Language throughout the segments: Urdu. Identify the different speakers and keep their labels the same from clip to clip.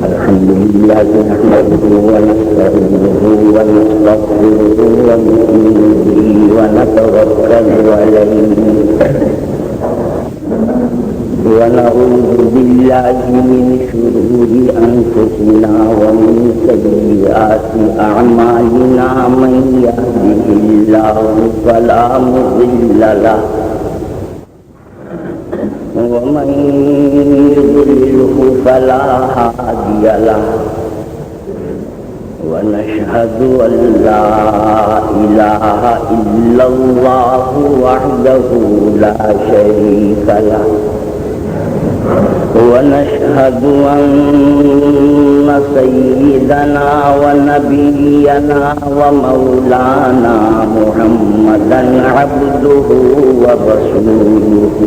Speaker 1: الحمد لله نحمده ونستعينه ونستغفره ونؤمن به ونتوكل عليه ونعوذ بالله من شرور أنفسنا ومن سيئات أعمالنا من يهده الله فلا مضل له ومن يضلله فلا هادي له ونشهد أن لا إله إلا الله وحده لا شريك له ونشهد أن سيدنا ونبينا ومولانا محمدا عبده ورسوله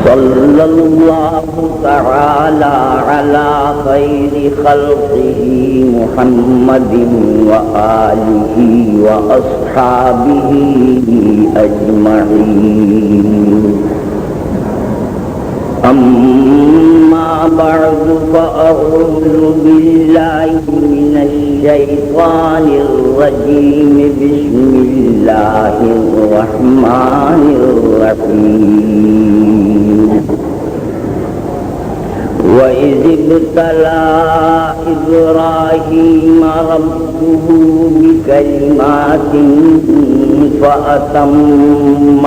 Speaker 1: صلى الله تعالى على خير خلقه محمد وآله وأصحابه أجمعين أما بعد فأعوذ بالله من الشيطان الرجيم بسم الله الرحمن الرحيم وإذ ابتلى إبراهيم ربه بكلمات فأتمهن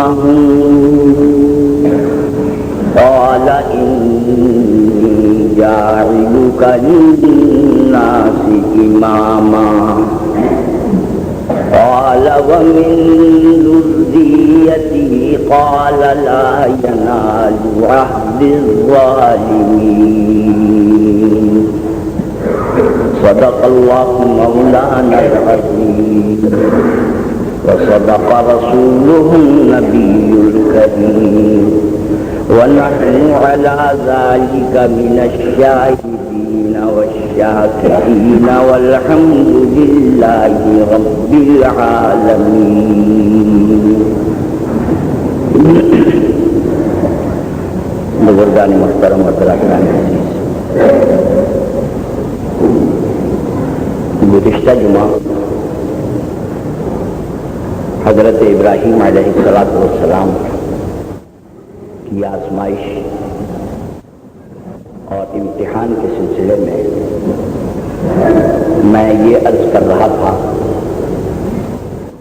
Speaker 1: قال إني جاعلك للناس إماما قال ومن ذريته قال لا ينال عهد الظالمين صدق الله مولانا العظيم وصدق رسوله النبي الكريم ونحن على ذلك من الشاهدين والشاكرين والحمد لله رب العالمين. بزرگان محترم و برادران عزیز، گزشتہ جمعہ حضرت ابراہیم علیہ السلام کی آزمائش اور امتحان کے سلسلے میں یہ عرض کر رہا تھا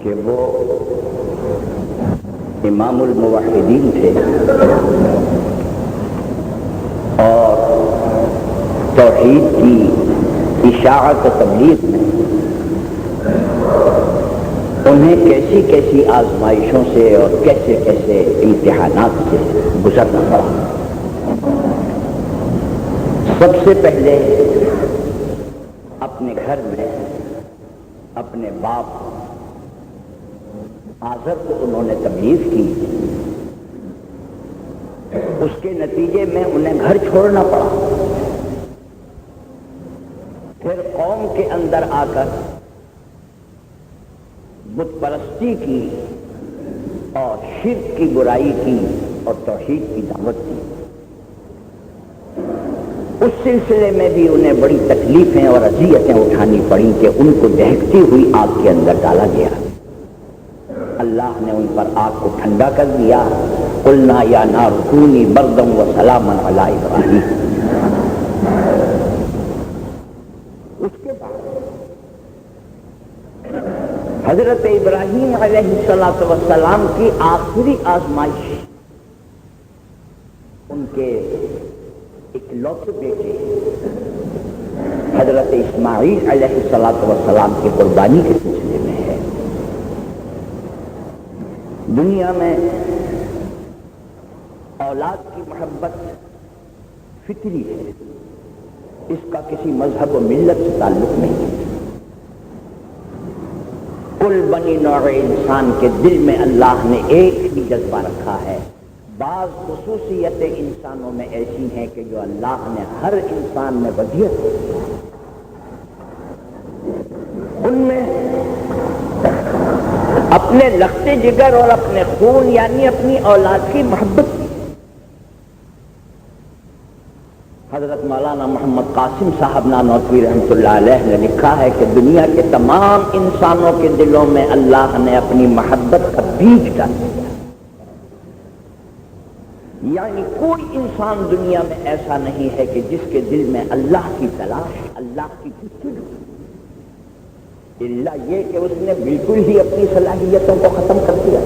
Speaker 1: کہ وہ امام الموحدین تھے اور توحید کی اشاعت و تبلیغ میں انہیں کیسی کیسی آزمائشوں سے اور کیسے کیسے امتحانات سے گزرنا پڑا. سب سے پہلے اپنے گھر میں اپنے باپ آزر کو انہوں نے تبلیغ کی. اس کے نتیجے میں انہیں گھر چھوڑنا پڑا. پھر قوم کے اندر آ کر بت پرستی کی اور شرک کی برائی کی اور توحید کی دعوت کی. اس سلسلے میں بھی انہیں بڑی تکلیفیں اور اذیتیں اٹھانی پڑیں کہ ان کو دہکتی ہوئی آگ کے اندر ڈالا گیا. اللہ نے ان پر آگ کو ٹھنڈا کر دیا. قلنا یا نار کونی بردا وسلاما علی ابراہیم. اس کے بعد حضرت ابراہیم علیہ السلام کی آخری آزمائش ان کے اکلوتے بیٹے حضرت اسماعیل علیہ السلام کی قربانی کے سلسلے میں ہے. دنیا میں اولاد کی محبت فطری ہے، اس کا کسی مذہب و ملت سے تعلق نہیں ہے. کل بنی نوع انسان کے دل میں اللہ نے ایک ہی جذبہ رکھا ہے. بعض خصوصیتیں انسانوں میں ایسی ہیں کہ جو اللہ نے ہر انسان میں ودیعت کی. ان میں اپنے لخت جگر اور اپنے خون یعنی اپنی اولاد کی محبت کی. حضرت مولانا محمد قاسم صاحب نانوتوی رحمۃ اللہ علیہ نے لکھا ہے کہ دنیا کے تمام انسانوں کے دلوں میں اللہ نے اپنی محبت کا بیج ڈال دیا، یعنی کوئی انسان دنیا میں ایسا نہیں ہے کہ جس کے دل میں اللہ کی تلاش، اللہ کی جستجو، الا یہ کہ اس نے بالکل ہی اپنی صلاحیتوں کو ختم کر دیا۔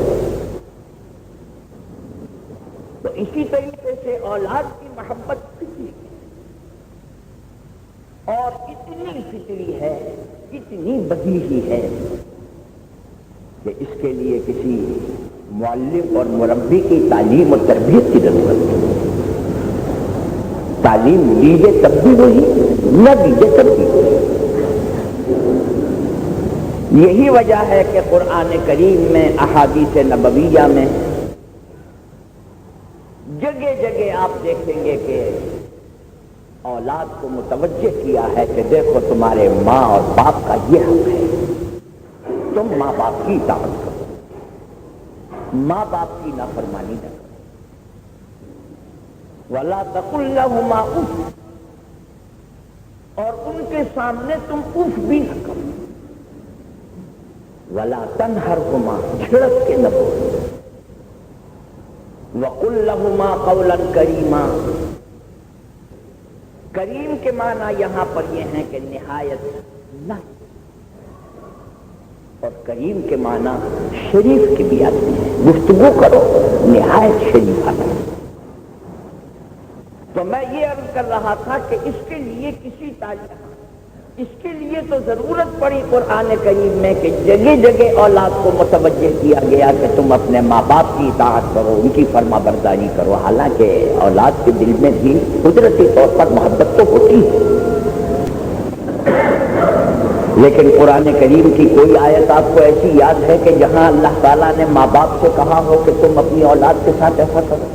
Speaker 1: تو اسی طریقے سے اولاد کی محبت فطری ہے، اور اتنی فطری ہے، اتنی بدیہی ہے کہ اس کے لیے کسی معلم اور مربی کی تعلیم اور تربیت کی ضرورت ہے۔ تعلیم لیجیے تب بھی وہی، نہ لیجیے تب بھی وہی۔ یہی وجہ ہے کہ قرآن کریم میں، احادیث نبویہ میں جگہ جگہ آپ دیکھیں گے کہ اولاد کو متوجہ کیا ہے کہ دیکھو تمہارے ماں اور باپ کا یہ حق ہے، تم ماں باپ کی اطاعت کرو، ماں باپ کی نافرمانی نہ کرو۔ وَلَا تَقُلْ لَهُمَا اُفٍّ، اور ان کے سامنے تم اف بھی نہ کرو۔ وَلَا تَنْهَرْهُمَا، جھڑک کے نہ بولو۔ وَقُلْ لَهُمَا قَوْلًا كَرِيمًا، کریم کے معنی یہاں پر یہ ہیں کہ نہایت نہ، اور کریم کے معنی شریف کے بھی آتے ہیں، گفتگو کرو نہایت شریفانہ۔ تو میں یہ عرض کر رہا تھا کہ اس کے لیے کسی تعلیم، اس کے لیے تو ضرورت پڑی قرآن کریم میں کہ جگہ جگہ اولاد کو متوجہ کیا گیا کہ تم اپنے ماں باپ کی اطاعت کرو، ان کی فرما برداری کرو، حالانکہ اولاد کے دل میں بھی قدرتی طور پر محبت تو ہوتی ہے، لیکن قرآن کریم کی کوئی آیت آپ کو ایسی یاد ہے کہ جہاں اللہ تعالیٰ نے ماں باپ سے کہا ہو کہ تم اپنی اولاد کے ساتھ ایسا کرو؟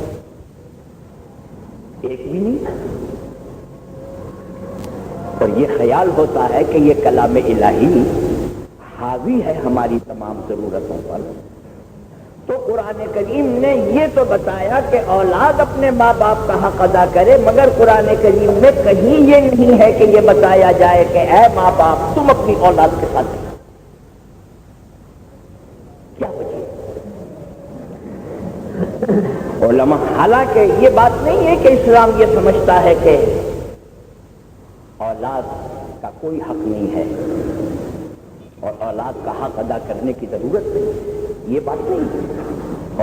Speaker 1: ایک بھی نہیں۔ اور یہ خیال ہوتا ہے کہ یہ کلام الہی حاوی ہے ہماری تمام ضرورتوں پر، تو قرآن کریم نے یہ تو بتایا کہ اولاد اپنے ماں باپ کا حق ادا کرے، مگر قرآن کریم میں کہیں یہ نہیں ہے کہ یہ بتایا جائے کہ اے ماں باپ تم اپنی اولاد کے ساتھ کیا وجہ؟ علماء، حالانکہ یہ بات نہیں ہے کہ اسلام یہ سمجھتا ہے کہ اولاد کا کوئی حق نہیں ہے اور اولاد کا حق ادا کرنے کی ضرورت نہیں، یہ بات نہیں ہے،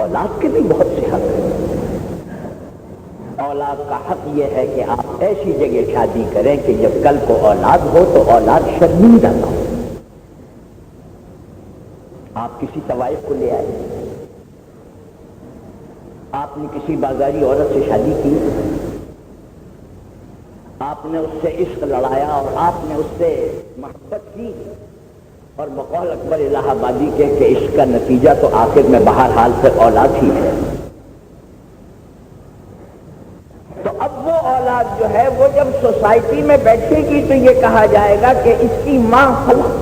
Speaker 1: اولاد کے بھی بہت سے حق ہیں۔ اولاد کا حق یہ ہے کہ آپ ایسی جگہ شادی کریں کہ جب کل کو اولاد ہو تو اولاد شرمندہ نہ ہو۔ آپ کسی طوائف کو لے آئے، آپ نے کسی بازاری عورت سے شادی کی، آپ نے اس سے عشق لڑایا اور آپ نے اس سے محبت کی، اور بقول اکبر الہ آبادی کے کہ عشق کا نتیجہ تو آخر میں بہرحال سے اولاد ہی ہے، تو اب وہ اولاد جو ہے وہ جب سوسائٹی میں بیٹھے گی تو یہ کہا جائے گا کہ اس کی ماں فلاں،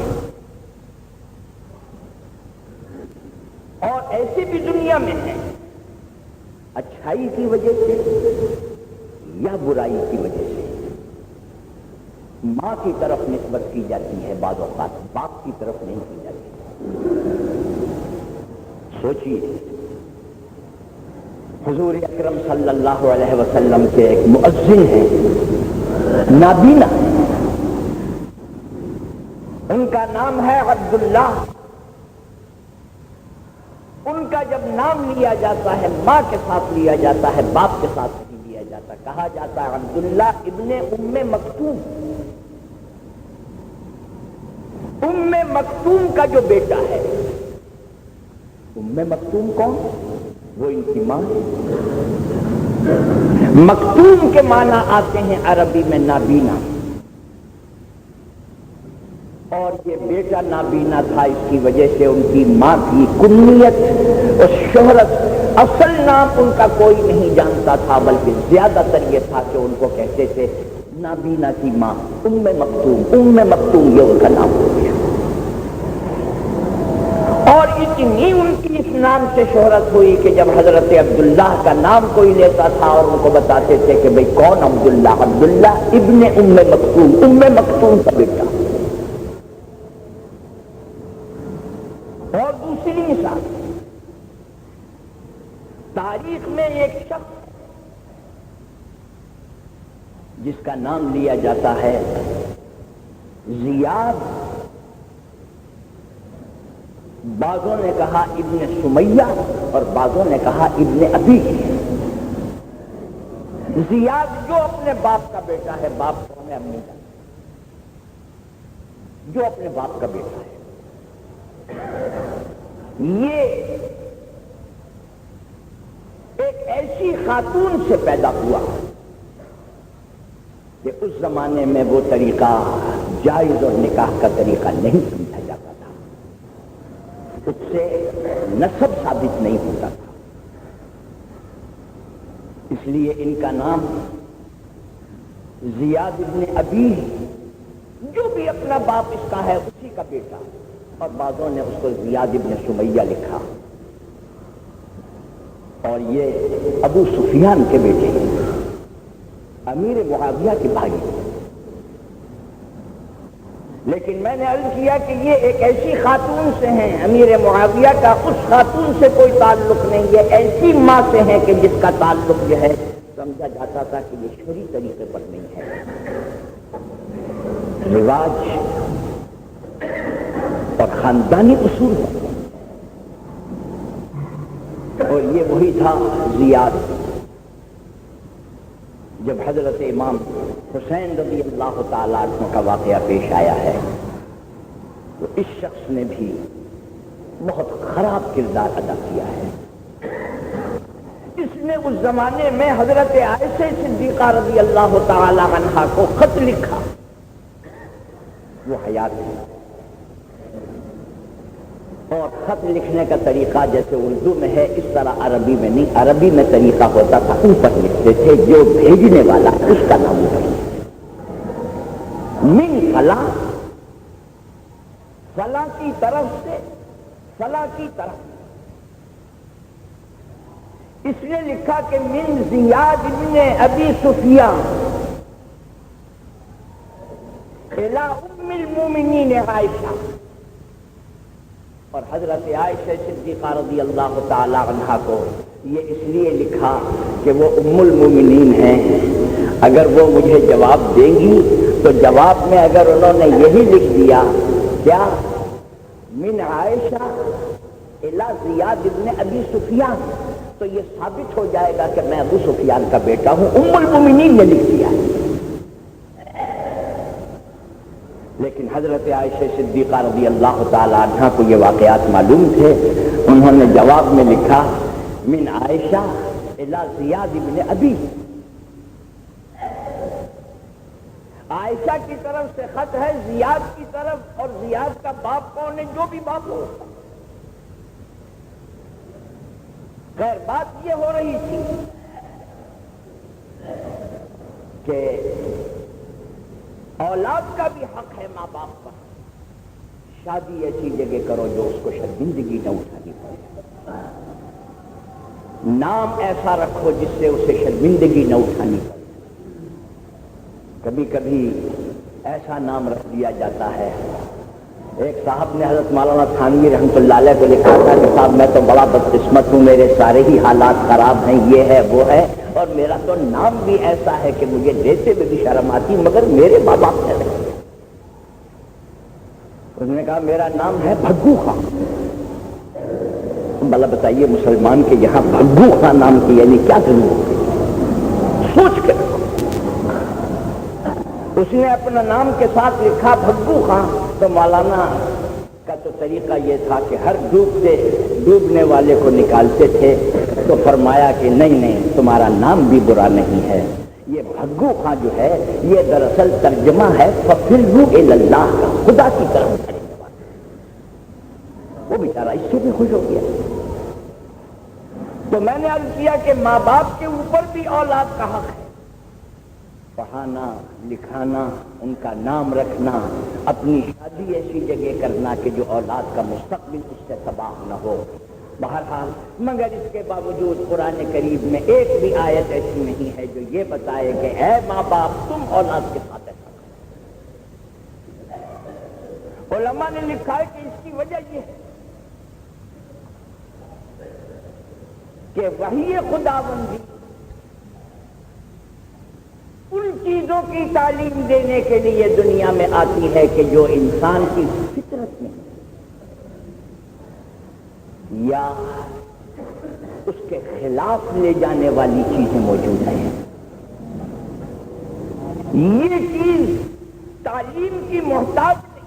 Speaker 1: اور ایسی بھی دنیا میں ہے، اچھائی کی وجہ سے یا برائی کی وجہ سے ماں کی طرف نسبت کی جاتی ہے، بعض اوقات باپ کی طرف نہیں کی جاتی۔ سوچیے، حضور اکرم صلی اللہ علیہ وسلم کے ایک مؤذن ہیں، نابینا، ان کا نام ہے عبداللہ۔ ان کا جب نام لیا جاتا ہے ماں کے ساتھ لیا جاتا ہے، باپ کے ساتھ نہیں لیا جاتا، کہا جاتا ہے عبداللہ ابن ام مکتوم۔ ام مکتوم کا جو بیٹا ہے، ام مکتوم کون؟ وہ ان کی ماں ہے۔ مکتوم کے معنی آتے ہیں عربی میں نابینا، اور یہ بیٹا نابینا تھا، اس کی وجہ سے ان کی ماں کی کنیت اور شہرت، اصل نام ان کا کوئی نہیں جانتا تھا، بلکہ زیادہ تر یہ تھا کہ ان کو کہتے تھے نابینا کی ماں ام مکتوم۔ ام مکتوم یہ ان کا نام ہو گیا، اور اتنی ان کی اس نام سے شہرت ہوئی کہ جب حضرت عبداللہ کا نام کوئی لیتا تھا اور ان کو بتاتے تھے کہ بھئی کون عبداللہ؟ عبداللہ ابن ام مکتوم، ام مکتوم کا بیٹا۔ اور دوسری مثال، تاریخ میں ایک شخص جس کا نام لیا جاتا ہے زیاد، بعضوں نے کہا ابن سمیہ اور بعضوں نے کہا ابن ابی۔ زیاد جو اپنے باپ کا بیٹا ہے، باپ کون ہے؟ امی کا، جو اپنے باپ کا بیٹا ہے، یہ ایک ایسی خاتون سے پیدا ہوا کہ اس زمانے میں وہ طریقہ جائز اور نکاح کا طریقہ نہیں سمجھا جاتا تھا، اس سے نسب ثابت نہیں ہوتا تھا، اس لیے ان کا نام زیاد ابن ابی، جو بھی اپنا باپ اس کا ہے اسی کا بیٹا، اور بعضوں نے اس کو زیاد ابن سمیہ لکھا، اور یہ ابو سفیان کے بیٹے ہیں، امیر معاویہ کے بھائی۔ لیکن میں نے عرض کیا کہ یہ ایک ایسی خاتون سے ہیں، امیر معاویہ کا اس خاتون سے کوئی تعلق نہیں، یہ ایسی ماں سے ہیں کہ جس کا تعلق جو ہے سمجھا جاتا تھا کہ یہ شرعی طریقے پر نہیں ہے، رواج اور خاندانی اصول ہے۔ اور یہ وہی تھا زیاد۔ جب حضرت امام حسین رضی اللہ تعالیٰ عنہ کا واقعہ پیش آیا ہے تو اس شخص نے بھی بہت خراب کردار ادا کیا ہے۔ اس نے اس زمانے میں حضرت عائشہ صدیقہ رضی اللہ تعالیٰ عنہا کو خط لکھا، وہ حیات ہے، اور خط لکھنے کا طریقہ جیسے اردو میں ہے اس طرح عربی میں نہیں، عربی میں طریقہ ہوتا تھا اوپر لکھتے تھے، جو بھیجنے والا اس کا نام اوپر لکھتے تھے، من فلاں، فلاں کی طرف سے فلاں کی طرف۔ اس نے لکھا کہ من زیاد ابن ابی سفیان الی ام المومنین عائشہ، اور حضرت عائشہ صدیقہ رضی اللہ تعالی عنہا کو یہ اس لیے لکھا کہ وہ ام المومنین ہیں، اگر وہ مجھے جواب دیں گی تو جواب میں اگر انہوں نے یہی لکھ دیا کیا من عائشہ الی زیاد ابن ابی سفیان، تو یہ ثابت ہو جائے گا کہ میں ابو سفیان کا بیٹا ہوں، ام المومنین نے لکھ دیا ہے۔ لیکن حضرت عائشہ صدیقہ رضی اللہ تعالی عنہا کو یہ واقعات معلوم تھے، انہوں نے جواب میں لکھا من عائشہ الی زیاد ابن ابی، عائشہ کی طرف سے خط ہے زیاد کی طرف، اور زیاد کا باپ کون ہے؟ جو بھی باپ ہو۔ خیر بات یہ ہو رہی تھی کہ اولاد کا بھی حق ہے ماں باپ پر، شادی ایسی جگہ کرو جو اس کو شرمندگی نہ اٹھانی پڑے، نام ایسا رکھو جس سے اسے شرمندگی نہ اٹھانی پڑے۔ کبھی کبھی ایسا نام رکھ دیا جاتا ہے، ایک صاحب نے حضرت مولانا تھانوی رحمۃ اللہ علیہ کو لکھا تھا کہ صاحب میں تو بڑا بدقسمت ہوں، میرے سارے ہی حالات خراب ہیں، یہ ہے وہ ہے، اور میرا تو نام بھی ایسا ہے کہ مجھے لیتے میں بھی شرم آتی، مگر میرے ماں باپ نے رکھا۔ اس نے کہا میرا نام ہے بھگو خان۔ بھلا بتائیے مسلمان کے یہاں بھگو خان نام کی یعنی کیا ضرورت ہے؟ سوچ کے اس نے اپنا نام کے ساتھ لکھا بھگو خان، تو مولانا کا تو طریقہ یہ تھا کہ ہر ڈوبنے والے کو نکالتے تھے، تو فرمایا کہ نہیں تمہارا نام بھی برا نہیں ہے، یہ بھگو خان جو ہے یہ دراصل ترجمہ ہے فَفِرُّوا إِلَى اللَّهِ کا، خدا کی طرف کرنے والا۔ وہ بیچارہ اس سے بھی خوش ہو گیا۔ تو میں نے عرض کیا کہ ماں باپ کے اوپر بھی اولاد کا حق ہے، پڑھانا لکھانا، ان کا نام رکھنا، اپنی شادی ایسی جگہ کرنا کہ جو اولاد کا مستقبل اس سے تباہ نہ ہو۔ بہرحال مگر اس کے باوجود قرآن کریم میں ایک بھی آیت ایسی نہیں ہے جو یہ بتائے کہ اے ماں باپ تم اولاد کے ساتھ ایسا کرو۔ علماء نے لکھا ہے کہ اس کی وجہ یہ ہے کہ وحی خداوندی ان چیزوں کی تعلیم دینے کے لیے دنیا میں آتی ہے کہ جو انسان کی فطرت میں یا اس کے خلاف لے جانے والی چیزیں موجود ہیں۔ یہ چیز تعلیم کی محتاج نہیں۔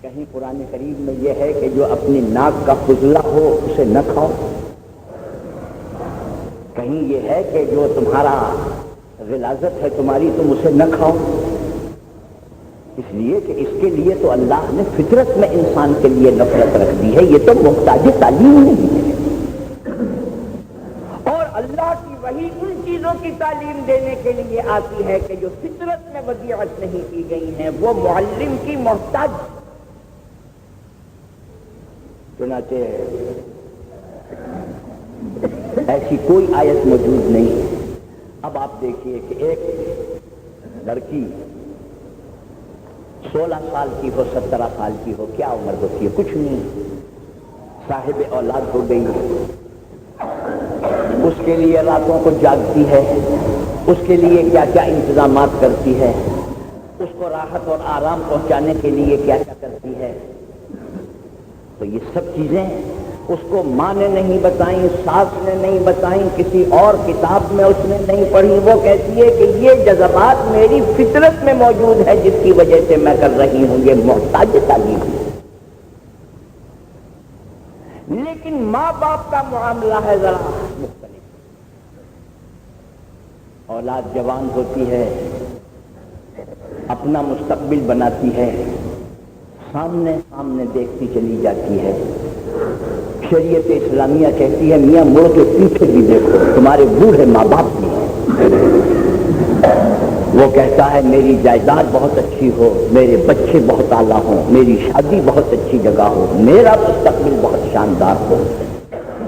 Speaker 1: کہیں قرآن کریم میں یہ ہے کہ جو اپنی ناک کا فضلہ ہو اسے نہ کھاؤ، کہیں یہ ہے کہ جو تمہارا غلاظت ہے تمہاری تم اسے نہ کھاؤ، اس لیے کہ اس کے لیے تو اللہ نے فطرت میں انسان کے لیے نفرت رکھ دی ہے، یہ تو محتاج تعلیم نہیں ہے۔ اور اللہ کی وحی ان چیزوں کی تعلیم دینے کے لیے آتی ہے کہ جو فطرت میں وضعیت نہیں کی گئی ہیں، وہ معلم کی محتاج۔ چنانچہ ایسی کوئی آیت موجود نہیں ہے۔ اب آپ دیکھیے کہ ایک لڑکی 16 سال کی ہو 17 سال کی ہو، کیا عمر ہوتی ہے؟ کچھ نہیں، صاحب اولاد ہو گئی، اس کے لیے راتوں کو جاگتی ہے، اس کے لیے کیا کیا انتظامات کرتی ہے، اس کو راحت اور آرام پہنچانے کے لیے کیا کیا کرتی ہے۔ تو یہ سب چیزیں اس کو ماں نے نہیں بتائیں، ساس نے نہیں بتائیں، کسی اور کتاب میں اس نے نہیں پڑھی۔ وہ کہتی ہے کہ یہ جذبات میری فطرت میں موجود ہے جس کی وجہ سے میں کر رہی ہوں، یہ محتاج تعلیم ہے۔ لیکن ماں باپ کا معاملہ ہے ذرا مختلف۔ اولاد جوان ہوتی ہے، اپنا مستقبل بناتی ہے، سامنے سامنے دیکھتی چلی جاتی ہے۔ شریعت اسلامیہ کہتی ہے میاں مڑ کے پیچھے بھی دیکھو، تمہارے بوڑھے ماں باپ بھی ہیں۔ وہ کہتا ہے میری جائیداد بہت اچھی ہو، میرے بچے بہت اعلیٰ ہوں، میری شادی بہت اچھی جگہ ہو، میرا مستقبل بہت شاندار ہو۔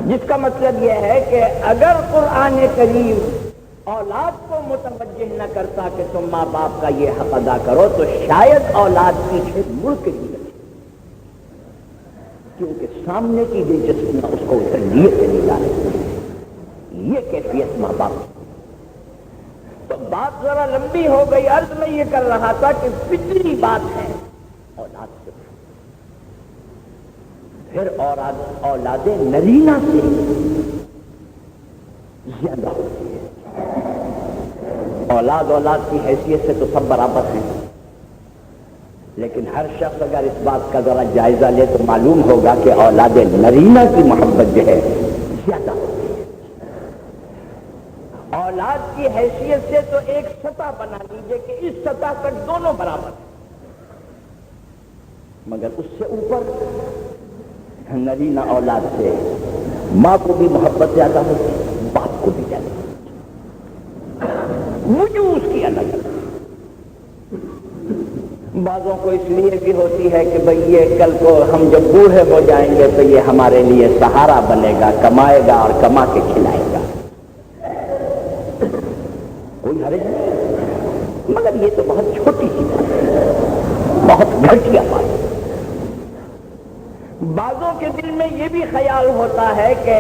Speaker 1: جس کا مطلب یہ ہے کہ اگر قرآن کریم اولاد کو متوجہ نہ کرتا کہ تم ماں باپ کا یہ حق ادا کرو، تو شاید اولاد پیچھے مڑ کے بھی رکھے، کیونکہ سامنے کی دلچسپیاں اس کو ادھر لیے چلی جا رہی ہیں۔ یہ کیفیت ماں باپ۔ تو بات ذرا لمبی ہو گئی، عرض میں یہ کر رہا تھا کہ فطری بات ہے اولاد سے، پھر اولاد نرینہ سے زیادہ ہوتی ہے۔ اولاد کی حیثیت سے تو سب برابر ہیں، لیکن ہر شخص اگر اس بات کا ذرا جائزہ لے تو معلوم ہوگا کہ اولاد نرینہ کی محبت جو ہے زیادہ ہوتی ہے۔ اولاد کی حیثیت سے تو ایک سطح بنا لیجئے کہ اس سطح تک دونوں برابر ہیں، مگر اس سے اوپر نرینہ اولاد سے ماں کو بھی محبت زیادہ ہوتی ہے، باپ کو بھی زیادہ ہوتی ہے، وجوہ اس کی الگ الگ۔ بعضوں کو اس لیے بھی ہوتی ہے کہ بھئی یہ کل کو ہم جب بوڑھے ہو جائیں گے تو یہ ہمارے لیے سہارا بنے گا، کمائے گا اور کما کے کھلائے گا، کوئی حرج نہیں، مگر یہ تو بہت چھوٹی سی بات ہے، بہت گھٹیا بات ہے۔ بعضوں کے دل میں یہ بھی خیال ہوتا ہے کہ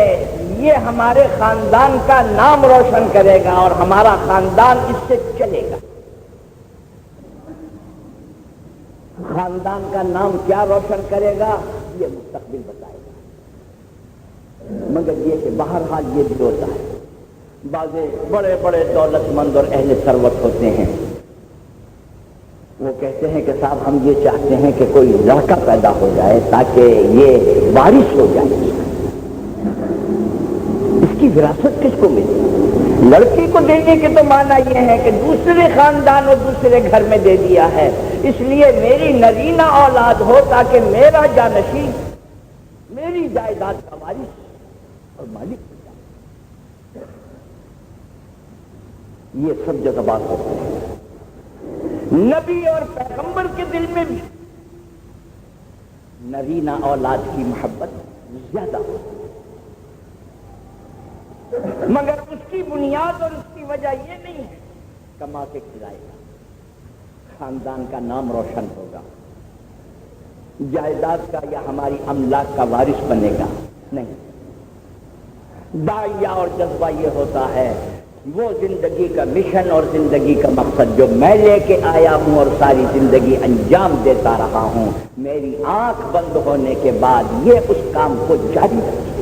Speaker 1: یہ ہمارے خاندان کا نام روشن کرے گا اور ہمارا خاندان اس سے چلے گا۔ خاندان کا نام کیا روشن کرے گا یہ مستقبل بتائے گا، مگر یہ کہ بہرحال یہ بھی ہوتا ہے۔ بعض بڑے بڑے دولت مند اور اہل ثروت ہوتے ہیں، وہ کہتے ہیں کہ صاحب ہم یہ چاہتے ہیں کہ کوئی لڑکا پیدا ہو جائے تاکہ یہ وارث ہو جائے، اس کی وراثت کس کو ملے؟ لڑکی کو دینے کے تو معنی یہ ہے کہ دوسرے خاندان اور دوسرے گھر میں دے دیا ہے، اس لیے میری نرینہ اولاد ہو تاکہ میرا جانشین، میری جائیداد کا وارث اور مالک ہو جائے۔ یہ سب جذبات ہوتے ہیں. نبی اور پیغمبر کے دل میں بھی نرینہ اولاد کی محبت زیادہ ہوتی ہے، مگر اس کی بنیاد اور اس کی وجہ یہ نہیں ہے کما کے کھلائے گا، خاندان کا نام روشن ہوگا، جائیداد کا یا ہماری املاک کا وارث بنے گا، نہیں. داعیہ اور جذبہ یہ ہوتا ہے وہ زندگی کا مشن اور زندگی کا مقصد جو میں لے کے آیا ہوں اور ساری زندگی انجام دیتا رہا ہوں، میری آنکھ بند ہونے کے بعد یہ اس کام کو جاری رکھے.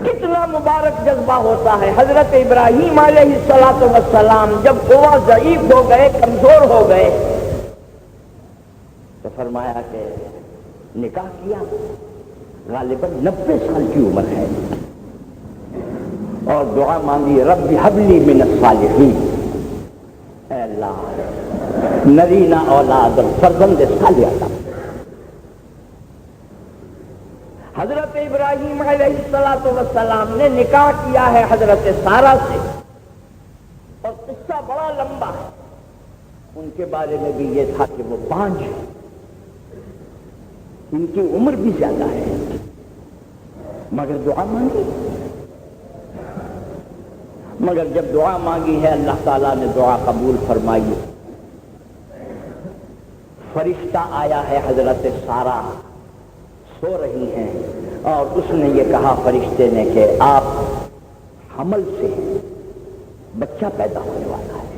Speaker 1: کتنا مبارک جذبہ ہوتا ہے. حضرت ابراہیم علیہ السلام جب قوا ضعیف ہو گئے، کمزور ہو گئے، تو فرمایا کہ نکاح کیا. غالباً 90 سال کی عمر ہے اور دعا مانگی رب ہب لی من الصالحین، اے اللہ نرینہ اولاد اور فرزند صالح عطا. حضرت ابراہیم علیہ السلام نے نکاح کیا ہے حضرت سارہ سے، اور قصہ بڑا لمبا ہے. ان کے بارے میں بھی یہ تھا کہ وہ بانجھ ہیں، ان کی عمر بھی زیادہ ہے، مگر دعا مانگی. مگر جب دعا مانگی ہے اللہ تعالیٰ نے دعا قبول فرمائی. فرشتہ آیا ہے، حضرت سارہ سو رہی ہیں اور اس نے یہ کہا فرشتے نے کہ آپ حمل سے بچہ پیدا ہونے والا ہے.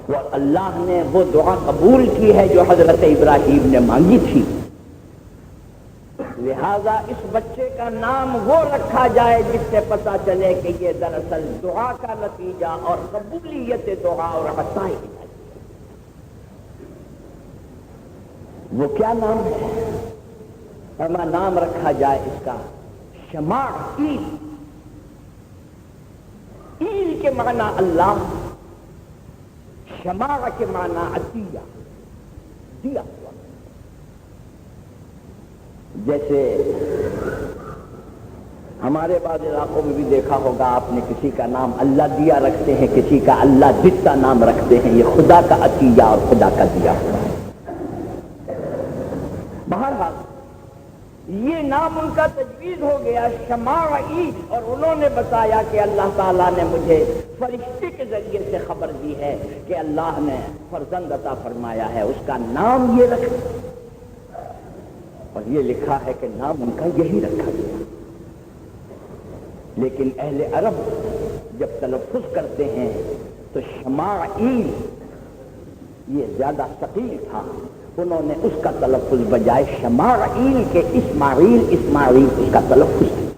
Speaker 1: اور اللہ نے وہ دعا قبول کی ہے جو حضرت ابراہیم نے مانگی تھی. لہذا اس بچے کا نام وہ رکھا جائے جس سے پتہ چلے کہ یہ دراصل دعا کا نتیجہ اور قبولیت دعا اور عطا ہے. وہ کیا نام ہے؟ فرما نام رکھا جائے اس کا شماعیل. ایل کے معنی اللہ، شماع کے معنی عطیہ، دیا ہوا. جیسے ہمارے بعض علاقوں میں بھی دیکھا ہوگا آپ نے، کسی کا نام اللہ دیا رکھتے ہیں، کسی کا اللہ دتا نام رکھتے ہیں. یہ خدا کا عطیہ اور خدا کا دیا ہوا ہے. بہرحال یہ نام ان کا تجویز ہو گیا شماعیل، اور انہوں نے بتایا کہ اللہ تعالیٰ نے مجھے فرشتے کے ذریعے سے خبر دی ہے کہ اللہ نے فرزند عطا فرمایا ہے، اس کا نام یہ رکھ. اور یہ لکھا ہے کہ نام ان کا یہی رکھا گیا. لیکن اہل عرب جب تلفظ کرتے ہیں تو شماعیل یہ زیادہ ثقیل تھا، انہوں نے اس کا تلفظ بجائے شماعیل کے اسماعیل اس کا تلفظ کیا.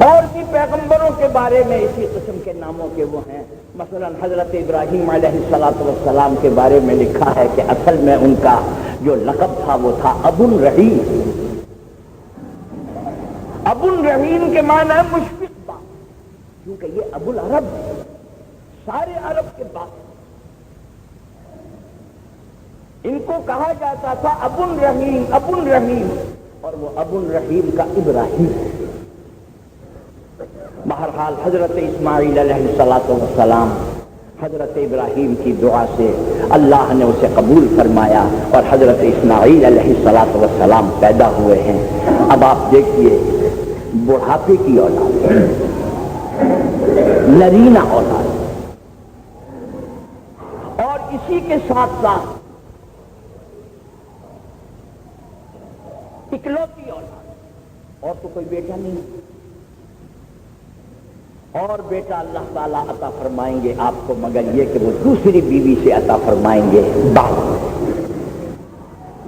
Speaker 1: اور بھی پیغمبروں کے بارے میں اسی قسم کے ناموں کے وہ ہیں. مثلا حضرت ابراہیم علیہ السلام کے بارے میں لکھا ہے کہ اصل میں ان کا جو لقب تھا وہ تھا ابو الرحیم. ابو الرحیم کے معنی ہے مشفق باپ، کیونکہ یہ ابو العرب سارے عرب کے باپ. ان کو کہا جاتا تھا ابو الرحیم، اور وہ ابو الرحیم کا ابراہیم. بہرحال حضرت اسماعیل علیہ السلام حضرت ابراہیم کی دعا سے اللہ نے اسے قبول فرمایا اور حضرت اسماعیل علیہ السلام پیدا ہوئے ہیں. اب آپ دیکھیے بڑھاپے کی اولاد، نرینہ اولاد، اور اسی کے ساتھ ساتھ اکلوتی اولاد، اور تو کوئی بیٹا نہیں. اور بیٹا اللہ تعالیٰ عطا فرمائیں گے آپ کو، مگر یہ کہ وہ دوسری بیوی سے عطا فرمائیں گے.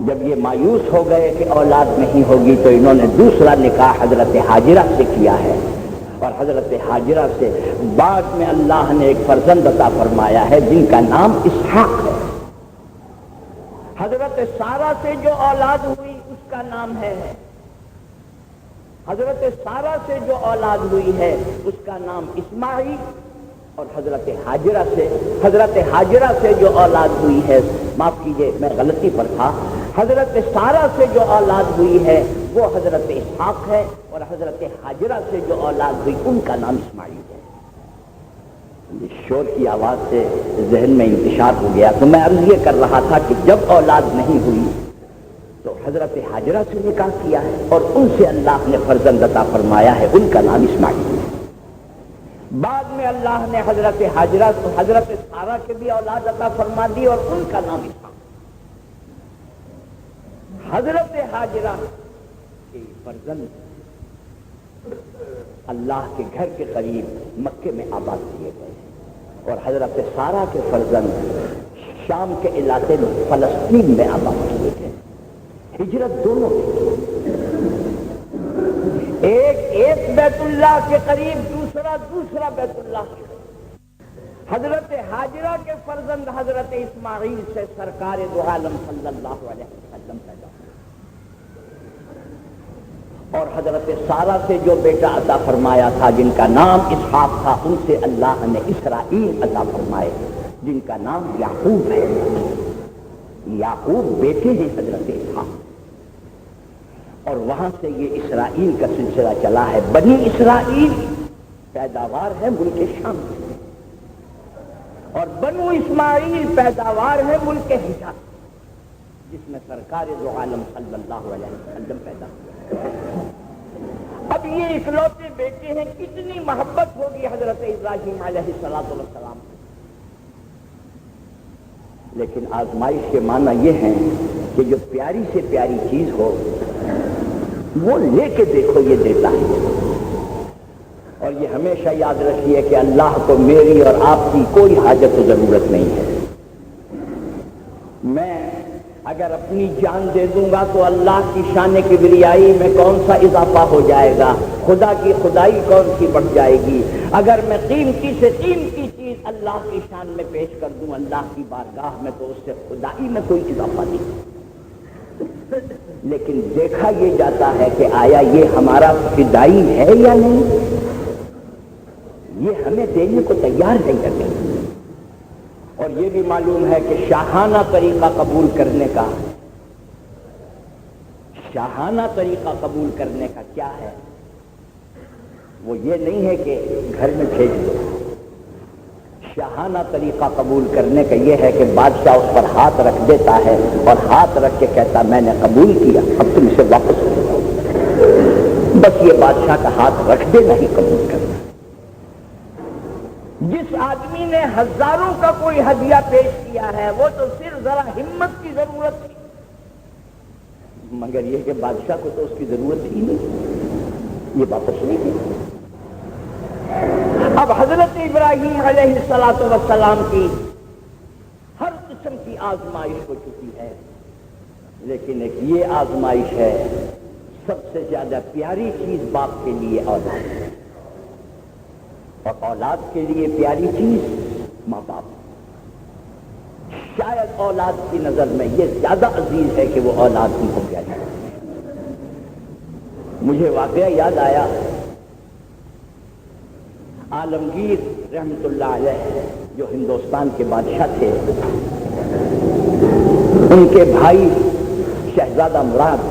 Speaker 1: جب یہ مایوس ہو گئے کہ اولاد نہیں ہوگی تو انہوں نے دوسرا نکاح حضرت حاجرہ سے کیا ہے، اور حضرت حاجرہ سے بعد میں اللہ نے ایک فرزند عطا فرمایا ہے جن کا نام اسحاق ہے. حضرت سارہ سے جو اولاد ہوئی اس کا نام ہے، حضرت سارہ سے جو اولاد ہوئی ہے اس کا نام اسماعیل، اور حضرت حاجرہ سے جو اولاد ہوئی ہے، معاف کیجیے میں غلطی پر تھا، حضرت سارہ سے جو اولاد ہوئی ہے وہ حضرت اسحاق ہے، اور حضرت ہاجرہ سے جو اولاد ہوئی ان کا نام اسماعیل ہے۔ شور کی آواز سے ذہن میں انتشار ہو گیا، تو میں عرض یہ کر رہا تھا کہ جب اولاد نہیں ہوئی تو حضرت ہاجرہ سے نکاح کیا ہے اور ان سے اللہ نے فرزند عطا فرمایا ہے، ان کا نام اسماعیل ہے۔ بعد میں اللہ نے حضرت ہاجرہ کو حضرت سارہ کے بھی اولاد عطا فرما دی اور ان کا نام اسحاق۔ حضرت ہاجرہ کے فرزند اللہ کے گھر کے قریب مکے میں آباد کیے گئے اور حضرت سارہ کے فرزند شام کے علاقے میں فلسطین میں آباد کیے گئے۔ ہجرت دونوں ایک بیت اللہ کے قریب، دوسرا بیت اللہ کے قریب۔ حضرت ہاجرہ کے فرزند حضرت اسماعیل سے سرکار دو عالم صلی اللہ علیہ وسلم پیدا ہوئے، اور حضرت سارہ سے جو بیٹا عطا فرمایا تھا جن کا نام اسحاق تھا، ان سے اللہ نے اسرائیل عطا فرمائے جن کا نام یعقوب ہے۔ یعقوب بیٹے ہیں حضرت اسحاق، اور وہاں سے یہ اسرائیل کا سلسلہ چلا ہے۔ بنی اسرائیل پیداوار ہے ملک شام، اور بنو اسماعیل پیداوار ہے ملک حجاز، جس میں سرکار دو عالم صلی اللہ علیہ وسلم پیدا ہوئے۔ اب یہ اکلوتے بیٹے ہیں، کتنی محبت ہوگی حضرت ابراہیم علیہ السلام، لیکن آزمائش کے معنی یہ ہیں کہ جو پیاری سے پیاری چیز ہو وہ لے کے دیکھو، یہ دیتا ہے۔ اور یہ ہمیشہ یاد رکھیے کہ اللہ کو میری اور آپ کی کوئی حاجت و ضرورت نہیں ہے۔ میں اگر اپنی جان دے دوں گا تو اللہ کی شان کبریائی میں کون سا اضافہ ہو جائے گا، خدا کی خدائی کون سی بڑھ جائے گی۔ اگر میں قیمتی سے قیمتی چیز اللہ کی شان میں پیش کر دوں اللہ کی بارگاہ میں تو اس سے خدائی میں کوئی اضافہ نہیں۔ لیکن دیکھا یہ جاتا ہے کہ آیا یہ ہمارا فدائی ہے یا نہیں، یہ ہمیں دینے کو تیار ہے یا نہیں۔ اور یہ بھی معلوم ہے کہ شاہانہ طریقہ قبول کرنے کا کیا ہے، وہ یہ نہیں ہے کہ گھر میں بھیج دو۔ شاہانہ طریقہ قبول کرنے کا یہ ہے کہ بادشاہ اس پر ہاتھ رکھ دیتا ہے اور ہاتھ رکھ کے کہتا میں نے قبول کیا، اب تم اسے واپس لے جاؤ۔ بس یہ بادشاہ کا ہاتھ رکھ دینا ہی قبول کرنا۔ جس آدمی نے ہزاروں کا کوئی ہدیہ پیش کیا ہے وہ تو صرف ذرا ہمت کی ضرورت تھی، مگر یہ کہ بادشاہ کو تو اس کی ضرورت ہی نہیں، یہ واپس نہیں کی۔ اب حضرت ابراہیم علیہ السلام کی ہر قسم کی آزمائش ہو چکی ہے، لیکن ایک یہ آزمائش ہے سب سے زیادہ پیاری چیز باپ کے لیے اولاد ہے، اور اولاد کے لیے پیاری چیز ماں باپ۔ شاید اولاد کی نظر میں یہ زیادہ عزیز ہے کہ وہ اولاد ان کو پیاری ہے۔ مجھے واقعہ یاد آیا، عالمگیر رحمت اللہ علیہ جو ہندوستان کے بادشاہ تھے، ان کے بھائی شہزادہ مراد،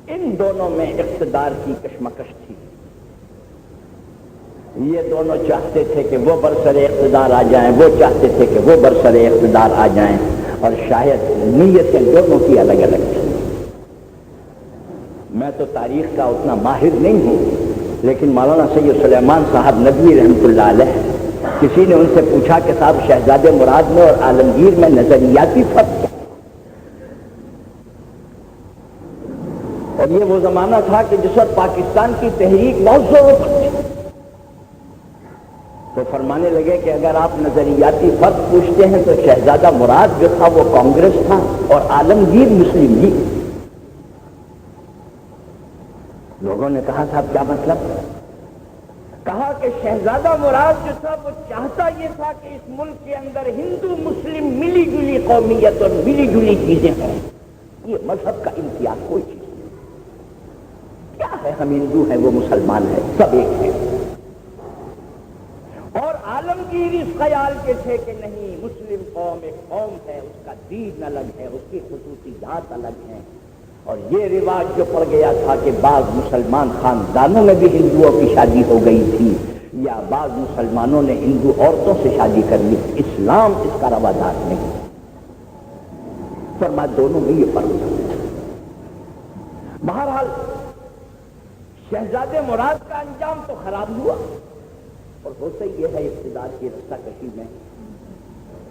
Speaker 1: ان دونوں میں اقتدار کی کشمکش تھی۔ یہ دونوں چاہتے تھے کہ وہ برسر اقتدار آ جائیں، وہ چاہتے تھے کہ وہ برسر اقتدار آ جائیں، اور شاید نیتیں دونوں کی الگ الگ تھیں۔ میں تو تاریخ کا اتنا ماہر نہیں ہوں، لیکن مولانا سید سلیمان صاحب ندوی رحمۃ اللہ علیہ، کسی نے ان سے پوچھا کہ صاحب شہزادے مراد میں اور عالمگیر میں نظریاتی فرق کیا؟ اور یہ وہ زمانہ تھا کہ جس وقت پاکستان کی تحریک بہت زوروں پر تھی، تو فرمانے لگے کہ اگر آپ نظریاتی فرق پوچھتے ہیں تو شہزادہ مراد جو تھا وہ کانگریس تھا اور عالمگیر مسلم لیگ۔ لوگوں نے کہا صاحب کیا مطلب؟ کہا کہ شہزادہ مراد جو تھا وہ چاہتا یہ تھا کہ اس ملک کے اندر ہندو مسلم ملی جلی قومیت اور ملی جلی چیزیں ہیں، یہ مذہب کا امتیاز کوئی چیز نہیں۔ کیا ہے، ہم ہندو ہیں وہ مسلمان ہیں، سب ایک ہیں۔ اور عالمگیر عالمگیر اس خیال کے تھے کہ نہیں مسلم قوم ایک قوم ہے، اس کا دین الگ ہے، اس کی خصوصیات الگ ہیں، اور یہ رواج جو پڑ گیا تھا کہ بعض مسلمان خاندانوں میں بھی ہندوؤں کی شادی ہو گئی تھی یا بعض مسلمانوں نے ہندو عورتوں سے شادی کر لی، اسلام اس کا روادار نہیں، فرما دونوں میں یہ فرق ہے۔ بہرحال شہزادے مراد کا انجام تو خراب ہوا، اور ہوتا یہ ہے اقتدار کی رستہ کشی میں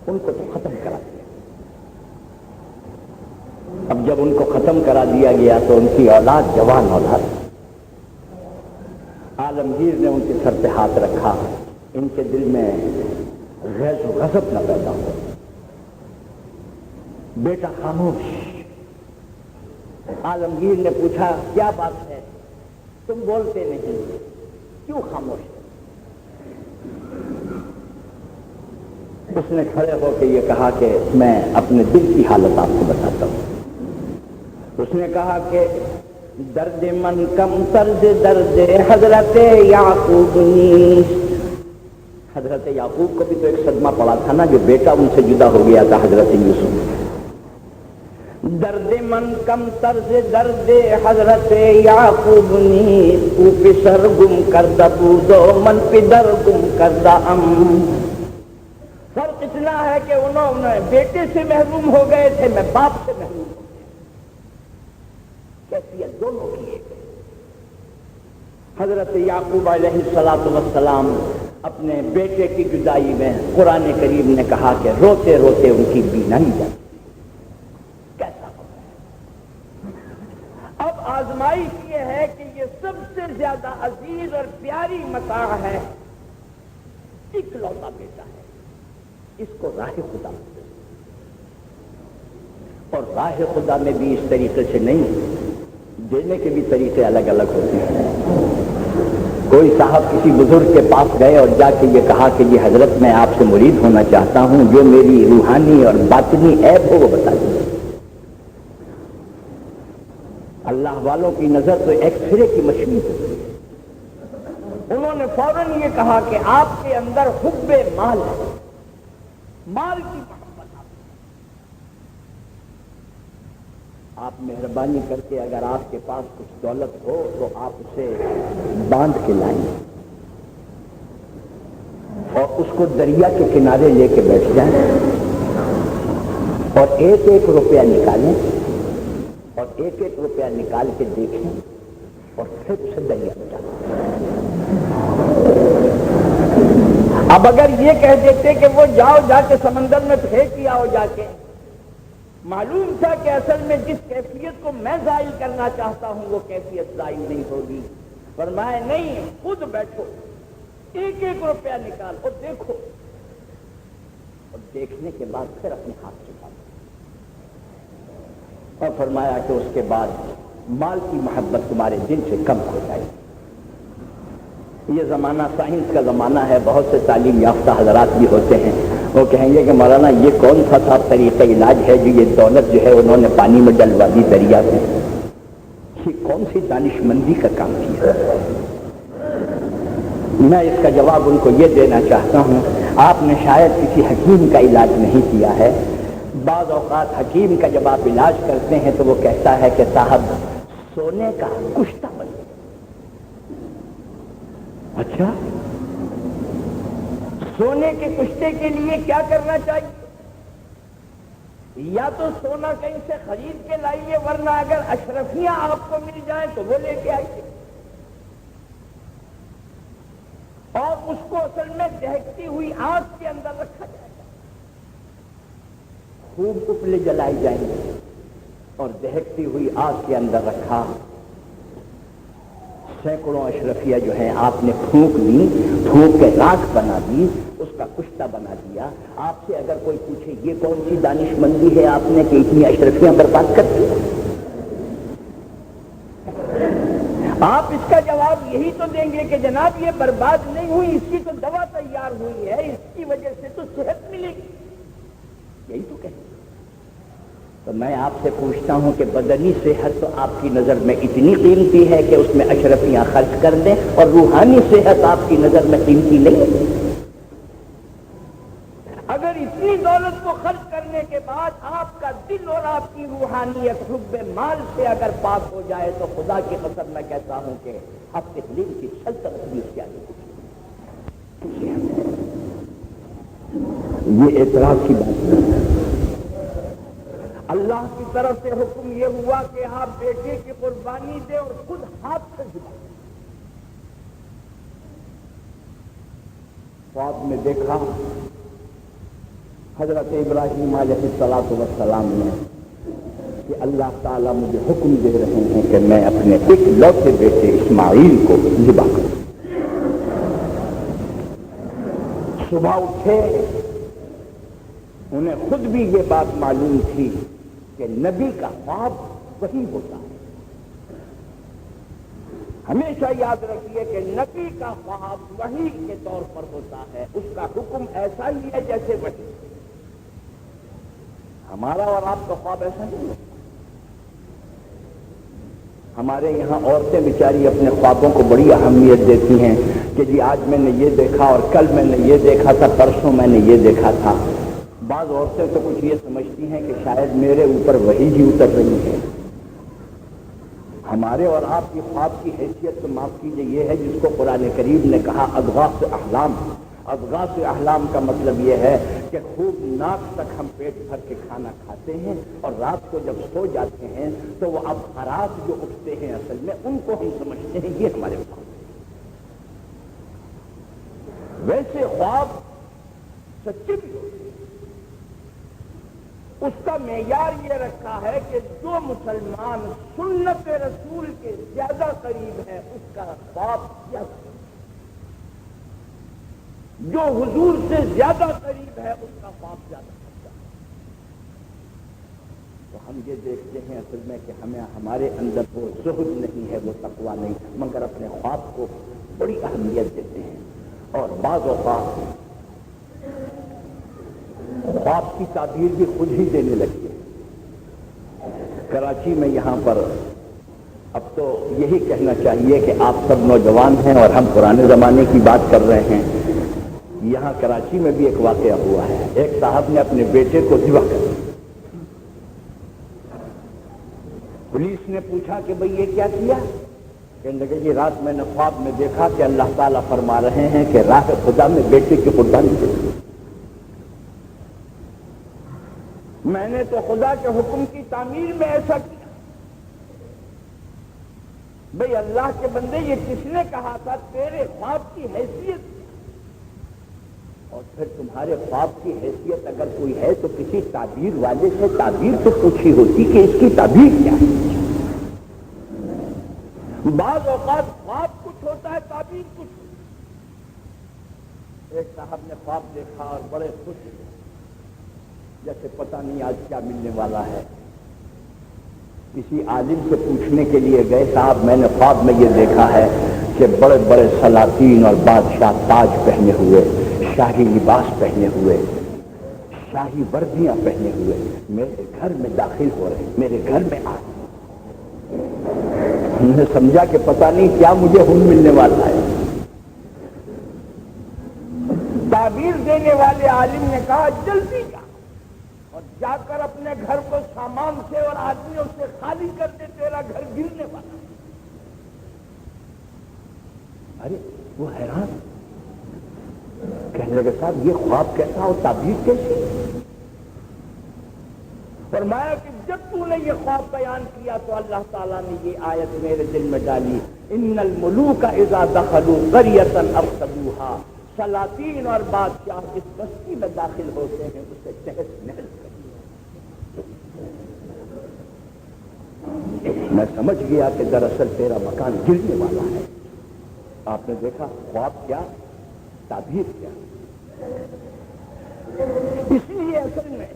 Speaker 1: ان کو تو ختم کرا دیا۔ اب جب ان کو ختم کرا دیا گیا تو ان کی اولاد جوان اولاد، عالمگیر نے ان کے سر پہ ہاتھ رکھا، ان کے دل میں غیظ و غضب نہ پیدا ہو۔ بیٹا خاموش۔ عالمگیر نے پوچھا کیا بات ہے، تم بولتے نہیں، کیوں خاموش ہے؟ اس نے کھڑے ہو کے یہ کہا کہ میں اپنے دل کی حالت آپ کو بتاتا ہوں۔ اس نے کہا کہ درد من کم طرز درد حضرت یعقوب نیست۔ حضرت یعقوب کو بھی تو ایک صدمہ پڑا تھا نا، جو بیٹا ان سے جدا ہو گیا تھا حضرت یوسف۔ درد من کم طرز درد حضرت یعقوب نیست، او پسر گم کردہ بود و من پدر گم کردہ ام۔ فرق اتنا ہے کہ انہوں نے بیٹے سے محروم ہو گئے تھے، میں باپ سے محروم ہو گیا۔ کیفیت دونوں کی ہے۔ حضرت یعقوب علیہ السلام اپنے بیٹے کی جدائی میں قرآن کریم نے کہا کہ روتے روتے ان کی بینائی جاتی۔ کیسا ہوتا ہے؟ اب آزمائش یہ ہے کہ یہ سب سے زیادہ عزیز اور پیاری متاع ہے، اکلوتا بیٹا ہے، اس کو راہ خدا، اور راہ خدا میں بھی اس طریقے سے نہیں، دینے کے بھی طریقے الگ الگ ہوتے ہیں۔ کوئی صاحب کسی بزرگ کے پاس گئے اور جا کے یہ کہا کہ یہ حضرت میں آپ سے مرید ہونا چاہتا ہوں، جو میری روحانی اور باطنی عیب ہو وہ بتا دیجیے۔ اللہ والوں کی نظر تو ایکس رے کی مشین ہوتی ہے۔ انہوں نے فوراً یہ کہا کہ آپ کے اندر حب مال ہے، مال کی محبت آپ مہربانی کر کے اگر آپ کے پاس کچھ دولت ہو تو آپ اسے باندھ کے لائیں اور اس کو دریا کے کنارے لے کے بیٹھ جائیں اور ایک ایک روپیہ نکالیں اور ایک ایک روپیہ نکال کے دیکھیں اور پھر اسے دریا میں ڈالیں۔ اب اگر یہ کہہ دیتے کہ وہ جاؤ جا کے سمندر میں پھینک دیا ہو جا کے، معلوم تھا کہ اصل میں جس کیفیت کو میں زائل کرنا چاہتا ہوں وہ کیفیت زائل نہیں ہوگی۔ فرمایا نہیں، خود بیٹھو، ایک ایک روپیہ نکال اور دیکھو، اور دیکھنے کے بعد پھر اپنے ہاتھ چکا، اور فرمایا کہ اس کے بعد مال کی محبت تمہارے دل سے کم ہو جائے۔ یہ زمانہ سائنس کا زمانہ ہے، بہت سے تعلیم یافتہ حضرات بھی ہوتے ہیں، وہ کہیں گے کہ مولانا یہ کون سا تھا طریقہ علاج ہے جو یہ دولت جو ہے انہوں نے پانی میں ڈلوا دی دریا میں، یہ کون سی دانش مندی کا کام کیا؟ میں اس کا جواب ان کو یہ دینا چاہتا ہوں، آپ نے شاید کسی حکیم کا علاج نہیں کیا ہے۔ بعض اوقات حکیم کا جب آپ علاج کرتے ہیں تو وہ کہتا ہے کہ صاحب سونے کا کشتہ بن۔ اچھا، سونے کے کشتے کے لیے کیا کرنا چاہیے؟ یا تو سونا کہیں سے خرید کے لائیے، ورنہ اگر اشرفیاں آپ کو مل جائیں تو وہ لے کے آئیے، اور اس کو اصل میں دہکتی ہوئی آگ کے اندر رکھا جائے گا، خوب اپلے جلائی جائیں گے اور دہکتی ہوئی آگ کے اندر رکھا۔ سینکڑوں اشرفیہ جو ہیں آپ نے پھونک دی، پھونک کے راکھ بنا دی، اس کا کشتہ بنا دیا۔ آپ سے اگر کوئی پوچھے یہ کون سی دانش مندی ہے آپ نے کہ اتنی اشرفیاں برباد کر دی، آپ اس کا جواب یہی تو دیں گے کہ جناب یہ برباد نہیں ہوئی، اس کی تو دوا تیار ہوئی ہے، اس کی وجہ سے تو صحت ملے گی، یہی تو کہیں۔ تو میں آپ سے پوچھتا ہوں کہ بدنی صحت تو آپ کی نظر میں اتنی قیمتی ہے کہ اس میں اشرفیاں خرچ کر دیں، اور روحانی صحت آپ کی نظر میں قیمتی نہیں ہے؟ آپ کا دل اور آپ کی روحانیت حب مال سے اگر پاک ہو جائے تو خدا کی قسم میں کہتا ہوں کہ ہفتے دن کی سلطنت بھی اس کے آگے یہ اعتراض کی بات نہیں. اللہ کی طرف سے حکم یہ ہوا کہ آپ بیٹے کی قربانی دے اور خود ہاتھ سے ذبح. خواب میں دیکھا حضرت ابراہیم علیہ السلام نے کہ اللہ تعالیٰ مجھے حکم دے رہے ہیں کہ میں اپنے ایک لوتے بیٹے اسماعیل کو ذبح کروں. صبح اٹھے انہیں خود بھی یہ بات معلوم تھی کہ نبی کا خواب وہی ہوتا ہے. ہمیشہ یاد رکھیے کہ نبی کا خواب وحی کے طور پر ہوتا ہے. اس کا حکم ایسا ہی ہے جیسے وحی. ہمارا اور آپ کا خواب ایسا نہیں ہے. ہمارے یہاں عورتیں بیچاری اپنے خوابوں کو بڑی اہمیت دیتی ہیں کہ جی آج میں نے یہ دیکھا اور کل میں نے یہ دیکھا تھا، پرسوں میں نے یہ دیکھا تھا. بعض عورتیں تو کچھ یہ سمجھتی ہیں کہ شاید میرے اوپر وحی ہی اتر رہی ہے. ہمارے اور آپ کی خواب کی حیثیت تو معاف کیجیے یہ ہے جس کو قرآن کریم نے کہا اضغاث احلام. اضغاث احلام کا مطلب یہ ہے کہ خوب ناک تک ہم پیٹ بھر کے کھانا کھاتے ہیں اور رات کو جب سو جاتے ہیں تو وہ ابخارات جو اٹھتے ہیں اصل میں ان کو ہم سمجھتے ہیں یہ ہمارے خواب. ویسے خواب سچے بھی ہوتے ہیں. اس کا معیار یہ رکھا ہے کہ جو مسلمان سنت رسول کے زیادہ قریب ہے اس کا خواب زیادہ، جو حضور سے زیادہ قریب ہے اس کا خواب زیادہ ہوتا ہے. تو ہم یہ دیکھتے ہیں اصل میں کہ ہمیں ہمارے اندر وہ زہد نہیں ہے، وہ تقویٰ نہیں، مگر اپنے خواب کو بڑی اہمیت دیتے ہیں. اور بعض اوقات خواب کی تعبیر بھی خود ہی دینے لگتے ہیں. کراچی میں یہاں پر اب تو یہی کہنا چاہیے کہ آپ سب نوجوان ہیں اور ہم پرانے زمانے کی بات کر رہے ہیں. یہاں کراچی میں بھی ایک واقعہ ہوا ہے. ایک صاحب نے اپنے بیٹے کو ذبح کر دیا. پولیس نے پوچھا کہ بھئی یہ کیا کیا؟ کہنے لگے یہ رات میں نے خواب میں دیکھا کہ اللہ تعالیٰ فرما رہے ہیں کہ راہ خدا میں بیٹے کی قربانی دے. میں نے تو خدا کے حکم کی تعمیر میں ایسا کیا. بھئی اللہ کے بندے یہ کس نے کہا تھا تیرے خواب کی حیثیت؟ اور پھر تمہارے خواب کی حیثیت اگر کوئی ہے تو کسی تعبیر والے سے تعبیر تو پوچھی ہوتی کہ اس کی تعبیر کیا ہے. بعض اوقات خواب کچھ ہوتا ہے تعبیر کچھ. ایک صاحب نے خواب دیکھا اور بڑے خوش جیسے پتہ نہیں آج کیا ملنے والا ہے. کسی عالم سے پوچھنے کے لیے گئے صاحب میں نے خواب میں یہ دیکھا ہے کہ بڑے بڑے سلاطین اور بادشاہ تاج پہنے ہوئے، شاہی لباس پہنے ہوئے، شاہی وردیاں پہنے ہوئے میرے گھر میں داخل ہو رہے ہیں، میرے گھر میں آ رہے ہیں. ہم نے سمجھا کہ پتہ نہیں کیا مجھے ہن ملنے والا ہے. تعبیر دینے والے عالم نے کہا جلدی جا اور جا کر اپنے گھر کو سامان سے اور آدمیوں سے خالی کر دے، تیرا گھر گرنے والا. ارے وہ حیران کہنے لگے صاحب یہ خواب کیسا اور تعبیر کیسی؟ فرمایا کہ جب تو نے یہ خواب بیان کیا تو اللہ تعالیٰ نے یہ آیت میرے دل میں ڈالی، ان الملوک اذا دخلوا قریۃ افسدوها. سلاطین اور بادشاہ جس بستی میں داخل ہوتے ہیں اسے تہس نہس کرتے ہیں. میں سمجھ گیا کہ دراصل تیرا مکان گرنے والا ہے. آپ نے دیکھا خواب کیا، تعبیر کیا. اس لیے اصل میں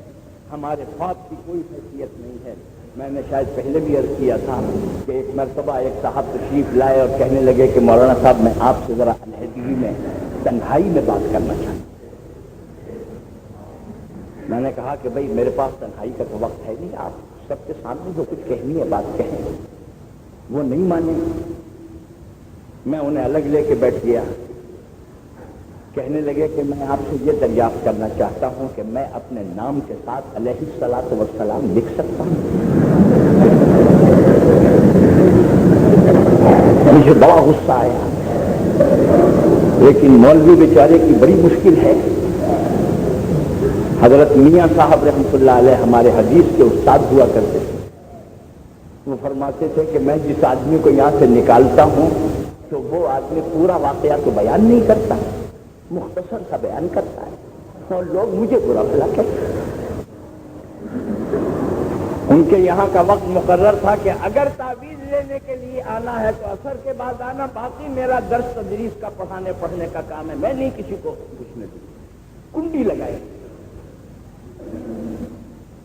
Speaker 1: ہمارے خواب کی کوئی حیثیت نہیں ہے. میں نے شاید پہلے بھی عرض کیا تھا کہ ایک مرتبہ ایک صاحب تشریف لائے اور کہنے لگے کہ مولانا صاحب میں آپ سے ذرا علیحدگی میں تنہائی میں بات کرنا چاہتا. میں نے کہا کہ بھئی میرے پاس تنہائی کا تو وقت ہے نہیں، آپ سب کے سامنے جو کچھ کہنی ہے بات کہیں. وہ نہیں مانے. میں انہیں الگ لے کے بیٹھ گیا. کہنے لگے کہ میں آپ سے یہ دریافت کرنا چاہتا ہوں کہ میں اپنے نام کے ساتھ علیہ الصلاۃ والسلام لکھ سکتا ہوں؟ مجھے بڑا غصہ آیا، لیکن مولوی بیچارے کی بڑی مشکل ہے۔ حضرت میاں صاحب رحمۃ اللہ علیہ ہمارے حدیث کے استاد ہوا کرتے تھے، وہ فرماتے تھے کہ میں جس آدمی کو یہاں سے نکالتا ہوں تو وہ آدمی پورا واقعہ تو بیان نہیں کرتا، مختصر سا بیان کرتا ہے، اور لوگ مجھے برا بھلا کہتے ہیں۔ ان کے یہاں کا وقت مقرر تھا کہ اگر تعویذ لینے کے لیے آنا ہے تو عصر کے بعد آنا، باقی میرا درس تدریس کا پڑھنے کا کام ہے، میں نہیں کسی کو پوچھنے دوں۔ کنڈی لگائی،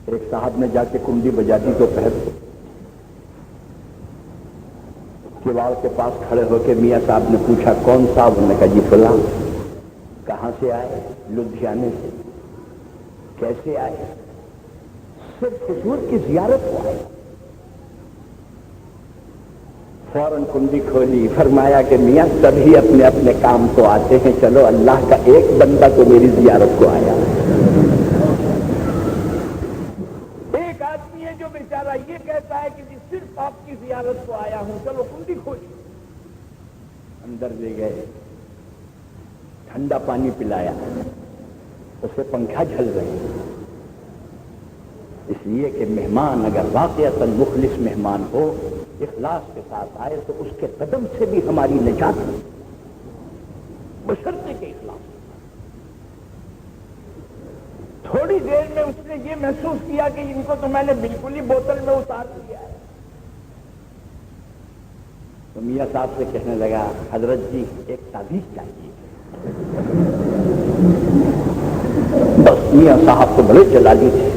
Speaker 1: ایک صاحب نے جا کے کنڈی بجا دی تو پہر کیوڑ کے پاس کھڑے ہو کے میاں صاحب نے پوچھا کون صاحب؟ انہوں نے کہا جی فلاں۔ کہاں سے آئے؟ لدھیانے سے۔ کیسے آئے؟ صرف حضور کی زیارت کو آئے۔ فوراً کنڈی کھولی، فرمایا کہ میاں سبھی اپنے اپنے کام کو آتے ہیں، چلو اللہ کا ایک بندہ تو میری زیارت کو آیا۔ ایک آدمی ہے جو بیچارہ یہ کہتا ہے کہ جی صرف آپ کی زیارت کو آیا ہوں، چلو کنڈی کھولی۔ اندر لے گئے، ٹھنڈا پانی پلایا، اسے پنکھا جھل رہے، اس لیے کہ مہمان اگر واقعتاً مخلص مہمان ہو، اخلاص کے ساتھ آئے تو اس کے قدم سے بھی ہماری نجات ہے، بشرطے کے اخلاص۔ تھوڑی دیر میں اس نے یہ محسوس کیا کہ ان کو تو میں نے بالکل ہی بوتل میں اتار دیا ہے، تو میاں صاحب سے کہنے لگا حضرت جی ایک تعویذ چاہیے۔ بس میاں صاحب تو بڑے جلالی تھے،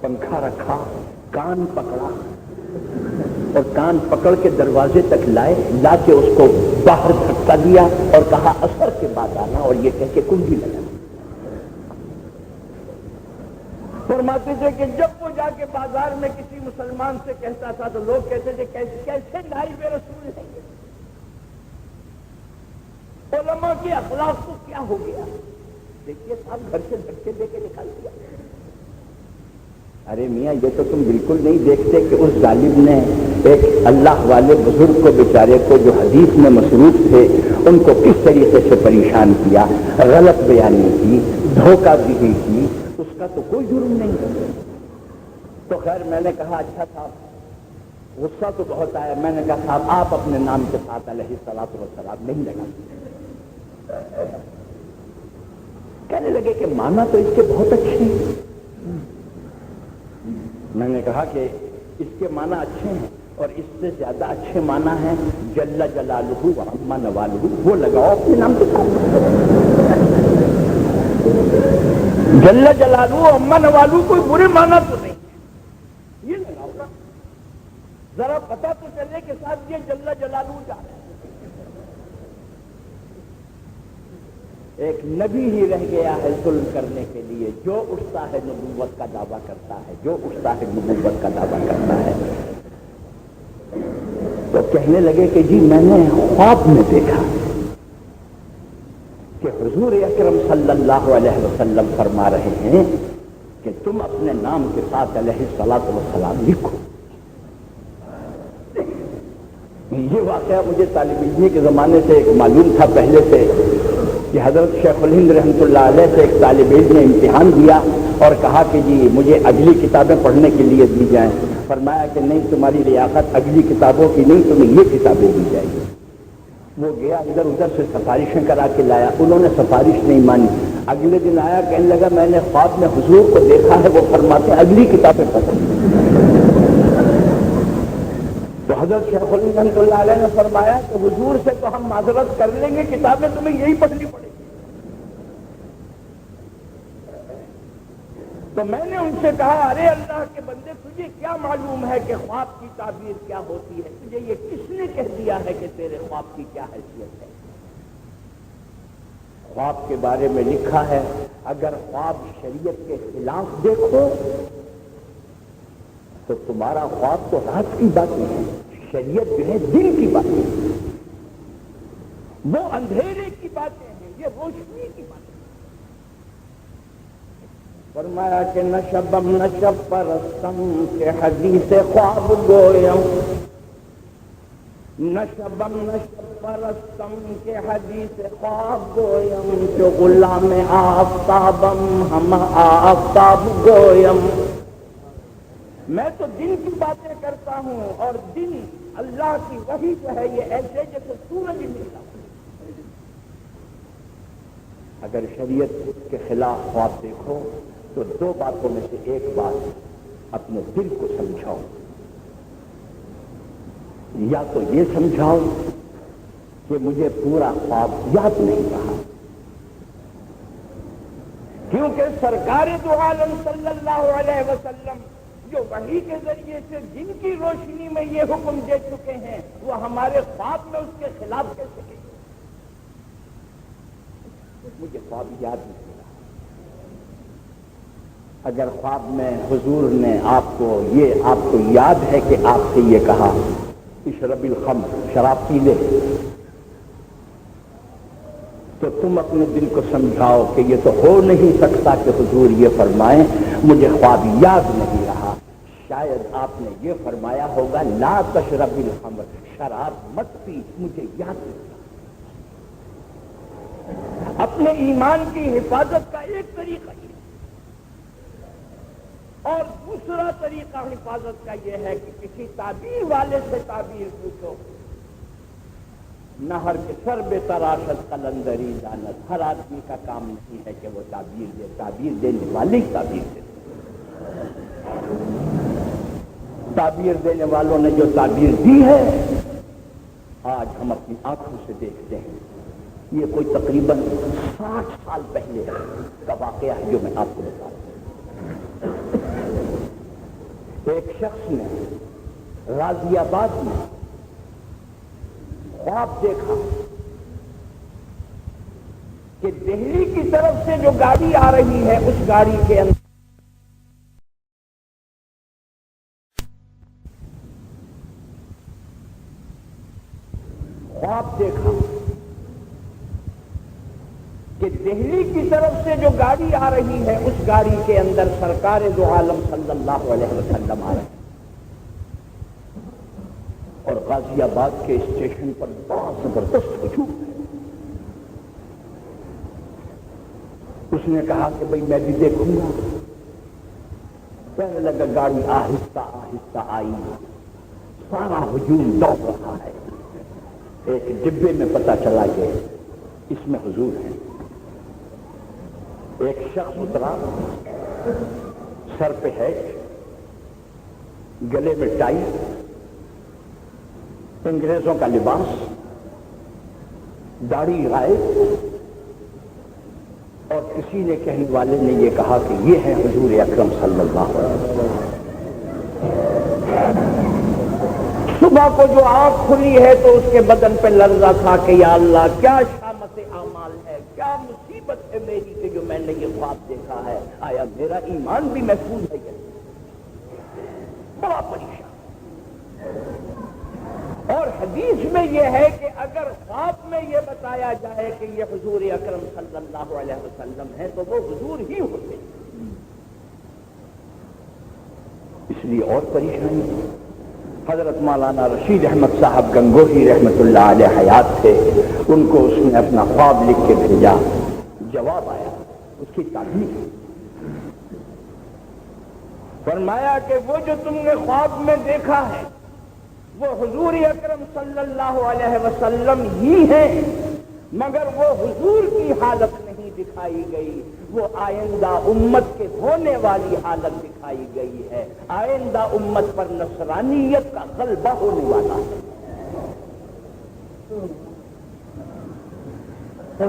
Speaker 1: پنکھا رکھا، کان پکڑا اور کان پکڑ کے دروازے تک لائے، لا کے اس کو باہر دھکا دیا اور کہا عصر کے بعد آنا، اور یہ کہہ کے کنڈی لگا۔ فرماتے تھے کہ جب وہ جا کے بازار میں کسی مسلمان سے کہتا تھا تو لوگ کہتے تھے کیسے نائب رسول ہے؟ علماء کے اخلاق کو کیا ہو گیا؟ دیکھیے صاحب گھر سے دھکے دے کے نکال دیا۔ ارے میاں یہ تو تم بالکل نہیں دیکھتے کہ اس ظالم نے ایک اللہ والے بزرگ کو بیچارے کو جو حدیث میں مصروف تھے ان کو کس طریقے سے پریشان کیا، غلط بیانی کی، دھوکہ دی کی، اس کا تو کوئی جرم نہیں ہے۔ تو خیر میں نے کہا اچھا صاحب، غصہ تو بہت آیا، میں نے کہا صاحب آپ اپنے نام کے ساتھ علیہ الصلاۃ والسلام نہیں لگا۔ کہنے لگے کہ مانا تو اس کے بہت اچھے ہیں۔ میں نے کہا کہ اس کے معنی اچھے ہیں اور اس سے زیادہ اچھے معنی ہیں جل جلالہ و عم نوالہ، وہ لگاؤ اپنے نام کے ساتھ۔ جل جلالہ و عم نوالہ کوئی برے معنی تو نہیں، یہ لگاؤ نا، ذرا پتہ تو چلے کہ ساتھ یہ جل جلالہ جا رہے ہیں۔ ایک نبی ہی رہ گیا ہے ظلم کرنے کے لیے، جو اٹھتا ہے نبوت کا دعویٰ کرتا ہے، جو اٹھتا ہے نبوت کا دعویٰ کرتا ہے۔ تو کہنے لگے کہ جی میں نے خواب میں دیکھا کہ حضور اکرم صلی اللہ علیہ وسلم فرما رہے ہیں کہ تم اپنے نام کے ساتھ علیہ الصلاۃ والسلام لکھو۔ یہ واقعہ مجھے طالب علمی کے زمانے سے ایک معلوم تھا پہلے سے کہ حضرت شیخ الہند رحمۃ اللہ علیہ سے ایک طالب علم نے امتحان دیا اور کہا کہ جی مجھے اگلی کتابیں پڑھنے کے لیے دی جائیں۔ فرمایا کہ نہیں، تمہاری لیاقت اگلی کتابوں کی نہیں، تمہیں یہ کتابیں دی جائیں گی۔ وہ گیا ادھر ادھر سے سفارشیں کرا کے لایا، انہوں نے سفارش نہیں مانی۔ اگلے دن آیا کہنے لگا میں نے خواب میں حضور کو دیکھا ہے، وہ فرماتے ہیں اگلی کتابیں پڑھو۔ تو حضرت شیخ الہند رحمۃ اللہ علیہ نے فرمایا کہ حضور سے تو ہم معذرت کر لیں گے، کتابیں تمہیں یہی پڑھنی پڑے گی۔ تو میں نے ان سے کہا ارے اللہ کے بندے، تجھے کیا معلوم ہے کہ خواب کی تعبیر کیا ہوتی ہے؟ تجھے یہ کس نے کہہ دیا ہے کہ تیرے خواب کی کیا حیثیت ہے؟ خواب کے بارے میں لکھا ہے اگر خواب شریعت کے خلاف دیکھو تو تمہارا خواب تو رات کی باتیں ہیں، شریعت جو ہے دن کی باتیں ہیں، وہ اندھیرے کی باتیں ہیں، یہ روشنی کی بات ہے۔ فرمایا کہ نشبم نشب پرستم کے حدیث خواب گویم، نشبم نشب پرستم کے حدیث خواب گویم، جو غلام آفتابم ہم آفتاب گویم۔ میں تو دن کی باتیں کرتا ہوں اور دن اللہ کی وحی جو ہے یہ ایسے جیسے سورج نکلا۔ اگر شریعت کے خلاف خواب دیکھو تو دو باتوں میں سے ایک بات اپنے دل کو سمجھاؤ، یا تو یہ سمجھاؤ کہ مجھے پورا خواب یاد نہیں رہا، کیونکہ سرکار دو عالم صلی اللہ علیہ وسلم جو وحی کے ذریعے سے جن کی روشنی میں یہ حکم دے چکے ہیں وہ ہمارے خواب میں اس کے خلاف کیسے گئے؟ مجھے خواب یاد نہیں رہا۔ اگر خواب میں حضور نے آپ کو یاد ہے کہ آپ سے یہ کہا اشرب الخمر، شراب پی لے، تو تم اپنے دل کو سمجھاؤ کہ یہ تو ہو نہیں سکتا کہ حضور یہ فرمائیں مجھے خواب یاد نہیں رہا۔ شاید آپ نے یہ فرمایا ہوگا لا تشرب الخمر، شراب مت پی، مجھے یاد نہیں رہا۔ اپنے ایمان کی حفاظت کا ایک طریقہ یہ، اور دوسرا طریقہ حفاظت کا یہ ہے کہ کسی تعبیر والے سے تعبیر پوچھو۔ نہر کے سر بے تراشت قلندری دانت، ہر آدمی کا کام نہیں ہے کہ وہ تعبیر دے، تعبیر دینے والے ہی تعبیر دے۔ تعبیر دینے والوں نے جو تعبیر دی ہے آج ہم اپنی آنکھوں سے دیکھتے ہیں۔ یہ کوئی تقریباً 60 سال پہلے کا واقعہ ہے جو میں آپ کو بتا رہا ہوں۔ ایک شخص نے غازی آباد میں خواب دیکھا کہ دہلی کی طرف سے جو گاڑی آ رہی ہے اس گاڑی کے اندر خواب دیکھا کہ دہلی کی طرف سے جو گاڑی آ رہی ہے اس گاڑی کے اندر سرکار دو عالم صلی اللہ علیہ وسلم آ رہے ہیں، اور غازی آباد کے اسٹیشن پر بہت زبردست ہجوم ہے۔ اس نے کہا کہ بھئی میں بھی دیکھوں گا۔ کہنے لگا گاڑی آہستہ آہستہ آئی، سارا ہجوم دوڑ رہا ہے۔ ایک ڈبے میں پتہ چلا کہ اس میں حضور ہیں۔ ایک شخص اترا، سر پہ ہے، گلے میں ٹائی، انگریزوں کا لباس، داڑھی غائب، اور کسی نے کہنے والے نے یہ کہا کہ یہ ہے حضور اکرم صلی اللہ علیہ وسلم۔ صبح کو جو آنکھ کھلی ہے تو اس کے بدن پہ لرزہ تھا کہ یا اللہ کیا شامت اعمال ہے، کیا مصیبت ہے میری کہ جو میں نے یہ خواب دیکھا ہے، آیا میرا ایمان بھی محفوظ ہے کہ بڑا پریشان۔ اور حدیث میں یہ ہے کہ اگر خواب میں یہ بتایا جائے کہ یہ حضور اکرم صلی اللہ علیہ وسلم ہے تو وہ حضور ہی ہوتے ہیں۔ اس لیے اور پریشانی۔ حضرت مولانا رشید احمد صاحب گنگوہی رحمت اللہ علیہ حیات تھے، ان کو اس نے اپنا خواب لکھ کے بھیجا، جواب آیا، اس کی تعبیر فرمایا کہ وہ جو تم نے خواب میں دیکھا ہے وہ حضور اکرم صلی اللہ علیہ وسلم ہی ہیں، مگر وہ حضور کی حالت نہیں دکھائی گئی، وہ آئندہ امت کے ہونے والی حالت دکھائی گئی ہے۔ آئندہ امت پر نصرانیت کا غلبہ ہونے والا ہے۔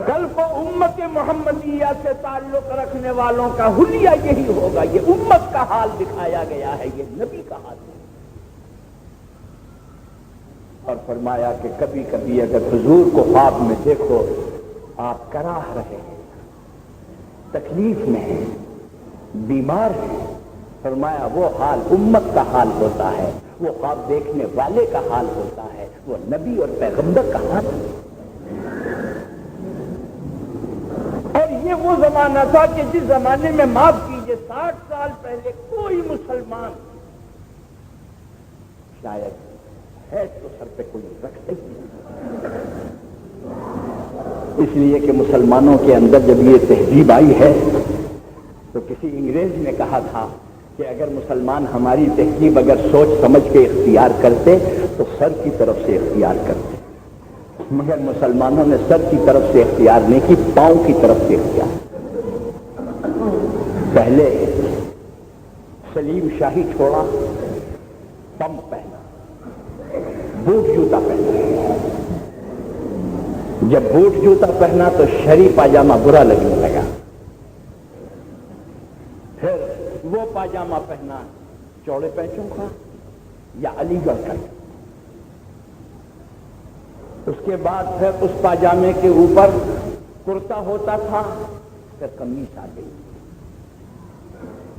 Speaker 1: کل کو امت محمدیہ سے تعلق رکھنے والوں کا حلیہ یہی ہوگا، یہ امت کا حال دکھایا گیا ہے، یہ نبی کا حال ہے۔ اور فرمایا کہ کبھی کبھی اگر حضور کو خواب میں دیکھو آپ کراہ رہے ہیں، تکلیف میں ہیں، بیمار ہیں، فرمایا وہ حال امت کا حال ہوتا ہے، وہ خواب دیکھنے والے کا حال ہوتا ہے، وہ نبی اور پیغمبر کا حال ہے۔
Speaker 2: یہ وہ زمانہ تھا کہ جس زمانے میں معاف کیجئے 60 سال پہلے کوئی مسلمان
Speaker 1: شاید ہے تو سر پہ کوئی رکھتے ہی نہیں، اس لیے کہ مسلمانوں کے اندر جب یہ تہذیب آئی ہے تو کسی انگریز نے کہا تھا کہ اگر مسلمان ہماری تہذیب اگر سوچ سمجھ کے اختیار کرتے تو سر کی طرف سے اختیار کرتے، مگر مسلمانوں نے سر کی طرف سے اختیار نہیں کی، پاؤں کی طرف سے اختیار۔ پہلے سلیم شاہی چھوڑا، پمپ پہنا، بوٹ جوتا پہنا، جب بوٹ جوتا پہنا تو شرعی پاجامہ برا لگنے لگا، پھر وہ پاجامہ پہنا چوڑے پینچوں کا یا علی گڑھ کا، اس کے بعد پھر اس پاجامے کے اوپر کرتا ہوتا تھا، پھر قمیص آ گئی،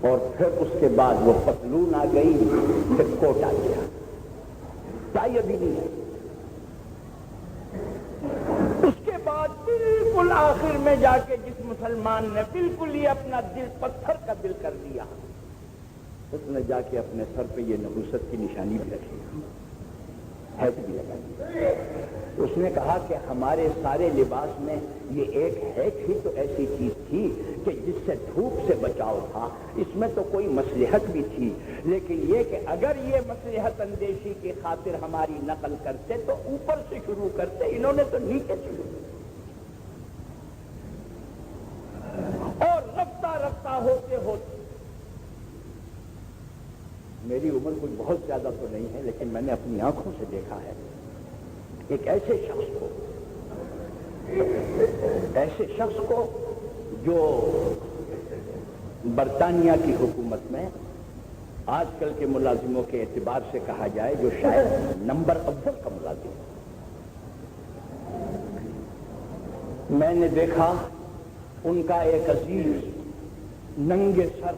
Speaker 1: اور پھر اس کے بعد وہ پتلون آ گئی، پھر کوٹ آ گیا، ٹائی ابھی نہیں ہے۔ اس کے بعد بالکل آخر میں جا کے جس مسلمان نے بالکل ہی اپنا دل پتھر کا دل کر دیا، اس نے جا کے اپنے سر پہ یہ نبوست کی نشانی بھی رکھی، ہیٹ بھی لگائی۔ اس نے کہا کہ ہمارے سارے لباس میں یہ ایک ہیٹ ہی تو ایسی چیز تھی کہ جس سے دھوپ سے بچاؤ تھا، اس میں تو کوئی مصلحت بھی تھی، لیکن یہ کہ اگر یہ مصلحت اندیشی کی خاطر ہماری نقل کرتے تو اوپر سے شروع کرتے، انہوں نے تو نیچے شروع کیا، اور رفتہ رفتہ ہوتے ہوتے، میری عمر کوئی بہت زیادہ تو نہیں ہے لیکن میں نے اپنی آنکھوں سے دیکھا ہے ایک ایسے شخص کو جو برطانیہ کی حکومت میں آج کل کے ملازموں کے اعتبار سے کہا جائے جو شاید نمبر اول کا ملازم، میں نے دیکھا ان کا ایک عزیز ننگے سر،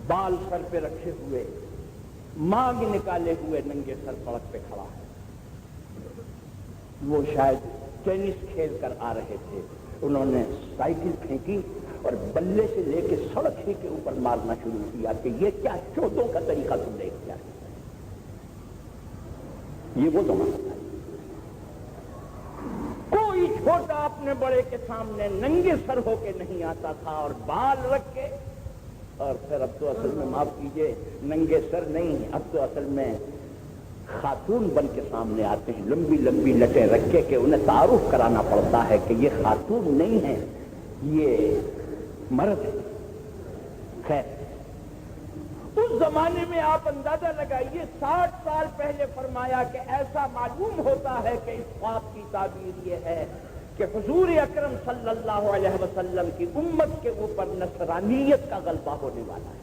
Speaker 1: بال سر پہ رکھے ہوئے، مانگ نکالے ہوئے ننگے سر سڑک پہ کھڑا ہے، وہ شاید ٹینس کھیل کر آ رہے تھے، انہوں نے سائیکل پھینکی اور بلے سے لے کے سڑک ہی کے اوپر مارنا شروع کیا کہ یہ کیا چودوں کا طریقہ تم نے اختیار کیا۔ یہ وہ زمانہ تھا، کوئی چھوٹا اپنے بڑے کے سامنے ننگے سر ہو کے نہیں آتا تھا، اور بال رکھ کے، اور پھر اب تو اصل میں معاف کیجئے ننگے سر نہیں، اب تو اصل میں خاتون بن کے سامنے آتے ہیں، لمبی لمبی لٹیں رکھ کے کہ انہیں تعارف کرانا پڑتا ہے کہ یہ خاتون نہیں ہے، یہ مرد ہے۔ خیر، اس زمانے میں آپ اندازہ لگائیے 60 سال پہلے فرمایا کہ ایسا معلوم ہوتا ہے کہ اس خواب کی تعبیر یہ ہے کہ حضور اکرم صلی اللہ علیہ وسلم کی امت کے اوپر نصرانیت کا غلبہ ہونے والا ہے،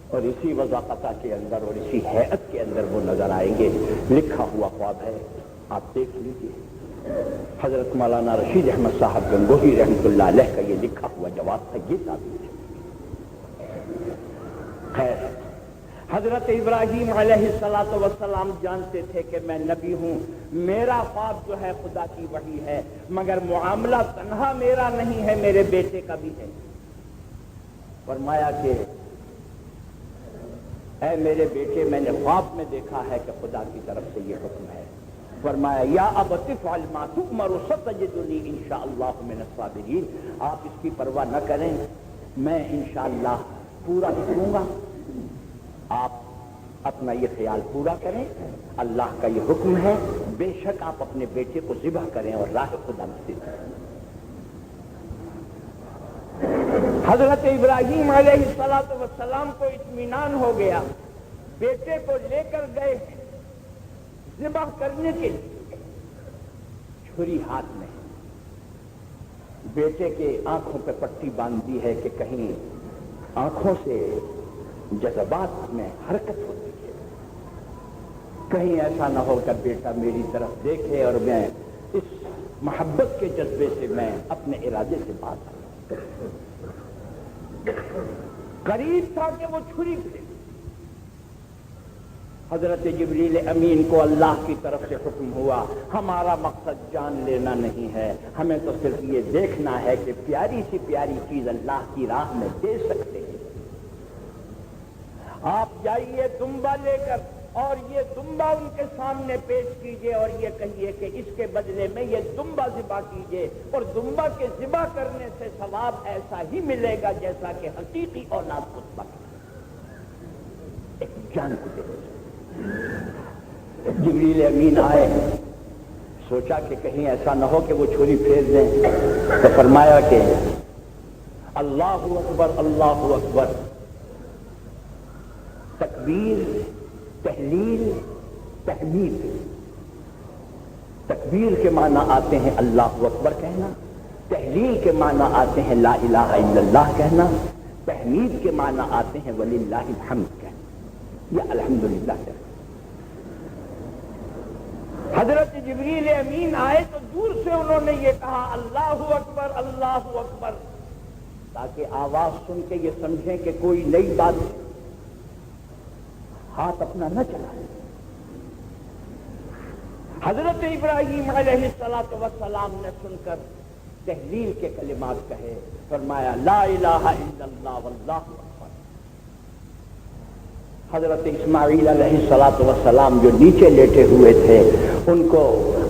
Speaker 1: اور اسی وضاقتہ کے اندر اور اسی ہیئت کے اندر وہ نظر آئیں گے۔ لکھا ہوا خواب ہے، آپ دیکھ لیجیے، حضرت مولانا رشید احمد صاحب گنگوہی رحمۃ اللہ علیہ کا یہ لکھا ہوا جواب تھا، یہ تعبیر ہے۔ خیر، حضرت ابراہیم علیہ الصلوۃ والسلام جانتے تھے کہ میں نبی ہوں، میرا خواب جو ہے خدا کی وحی ہے، مگر معاملہ تنہا میرا نہیں ہے، میرے بیٹے کا بھی ہے۔ فرمایا کہ اے میرے بیٹے، میں نے خواب میں دیکھا ہے کہ خدا کی طرف سے یہ حکم ہے۔ فرمایا یا ابت افعل ما تؤمر ستجدنی انشاءاللہ من الصابرین، آپ اس کی پرواہ نہ کریں، میں انشاءاللہ پورا کروں گا، آپ اپنا یہ خیال پورا کریں، اللہ کا یہ حکم ہے، بے شک آپ اپنے بیٹے کو ذبح کریں اور راہ خدا میں۔ حضرت ابراہیم علیہ الصلوۃ والسلام کو اطمینان ہو گیا، بیٹے کو لے کر گئے ذبح کرنے کے لیے، چھری ہاتھ میں، بیٹے کے آنکھوں پہ پٹی باندھ دی ہے کہ کہیں آنکھوں سے جذبات میں حرکت ہوتی ہے، کہیں ایسا نہ ہو کر بیٹا میری طرف دیکھے اور میں اس محبت کے جذبے سے میں اپنے ارادے سے باز آ جاؤں۔ قریب تھا کہ وہ چھری پھینک،
Speaker 2: حضرت جبریل امین کو اللہ کی طرف سے حکم ہوا، ہمارا مقصد جان لینا نہیں ہے، ہمیں تو صرف یہ دیکھنا ہے کہ پیاری سی پیاری چیز اللہ کی راہ میں دے سکتے ہیں۔ آپ جائیے دمبا لے کر اور یہ دمبا ان کے سامنے پیش کیجئے اور یہ کہیے کہ اس کے بدلے میں یہ دمبا ذبح کیجئے، اور دمبا کے ذبح کرنے سے ثواب ایسا ہی ملے گا جیسا کہ حقیقی اولاد کو ذبح کرے، ایک جان کو دے۔ جبریل امین آئے، سوچا کہ کہیں ایسا نہ ہو کہ وہ چھری پھیر دیں، تو فرمایا کہ اللہ اکبر اللہ اکبر، تکبیر، تحلیل، تحمید۔ تکبیر کے معنی آتے ہیں اللہ اکبر کہنا، تحلیل کے معنی آتے ہیں لا الہ الا اللہ کہنا، تحمید کے معنی آتے ہیں وللہ الحمد کہنا، یا الحمدللہ کہنا۔ حضرت جبریل امین آئے تو دور سے انہوں نے یہ کہا اللہ اکبر اللہ اکبر، تاکہ آواز سن کے یہ سمجھیں کہ کوئی نئی بات ہے، ہاتھ اپنا نہ چلائے۔ حضرت ابراہیم علیہ السلام نے سن کر تحلیل کے کلمات کہے، فرمایا لا الہ الا اللہ واللہ اکبر۔ حضرت اسماعیل علیہ السلام جو نیچے لیٹے ہوئے تھے، ان کو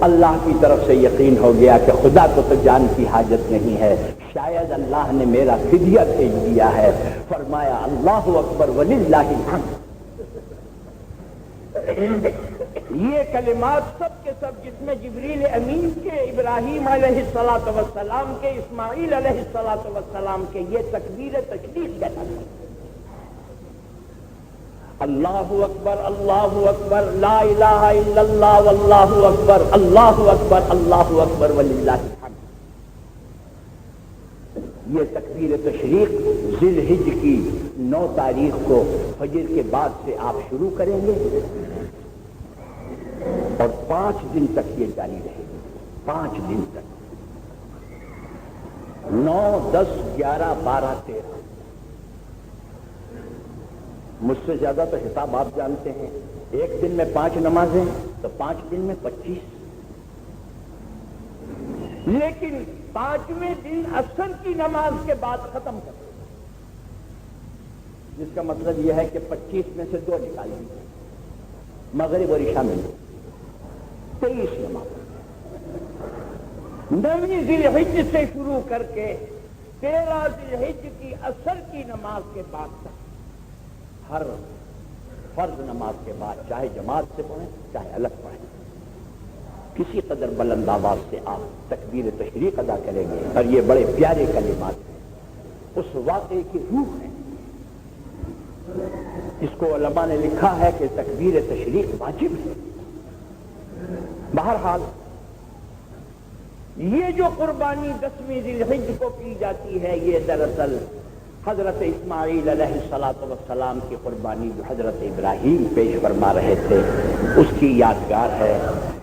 Speaker 2: اللہ کی طرف سے یقین ہو گیا کہ خدا کو تو جان کی حاجت نہیں ہے، شاید اللہ نے میرا فدیہ بھیج دیا ہے۔ فرمایا اللہ اکبر وللہ الحمد۔ یہ کلمات سب کے سب، جس میں جبریل امین کے، ابراہیم علیہ السلام کے، اسماعیل علیہ السلام کے، یہ تکبیر تشریف کہتا ہے۔ اللہ اکبر اللہ اکبر لا الہ الا اللہ واللہ اکبر اللہ اکبر وللہ الحمد۔ یہ تکبیر تشریق ذی الحجہ کی 9 تاریخ کو فجر کے بعد سے آپ شروع کریں گے اور 5 دن تک یہ جاری رہے گی، 5 دن تک، 9 10 11 12 13۔ مجھ سے زیادہ تو حساب آپ جانتے ہیں، ایک دن میں 5 نمازیں تو 5 دن میں 25، لیکن 5ویں دن عصر کی نماز کے بعد ختم کر، جس کا مطلب یہ ہے کہ 25 میں سے 2 نکال دیجیے، مغرب اور عشاء میں 23 نماز۔ 9 ذی الحجہ سے شروع کر کے 13 ذی الحجہ کی عصر کی نماز کے بعد تک، ہر فرض نماز کے بعد چاہے جماعت سے پڑھیں چاہے الگ پڑھیں، کسی قدر بلند آواز سے آپ تکبیر تشریق ادا کریں گے، اور یہ بڑے پیارے کلمات ہیں، اس واقعے کی روح ہے۔ اس کو علماء نے لکھا ہے کہ تکبیر تشریق واجب ہے۔ بہرحال یہ جو قربانی 10ویں ذی الحجہ کو کی جاتی ہے، یہ دراصل حضرت اسماعیل علیہ السلام کی قربانی جو حضرت ابراہیم پیش فرما رہے تھے، اس کی یادگار ہے۔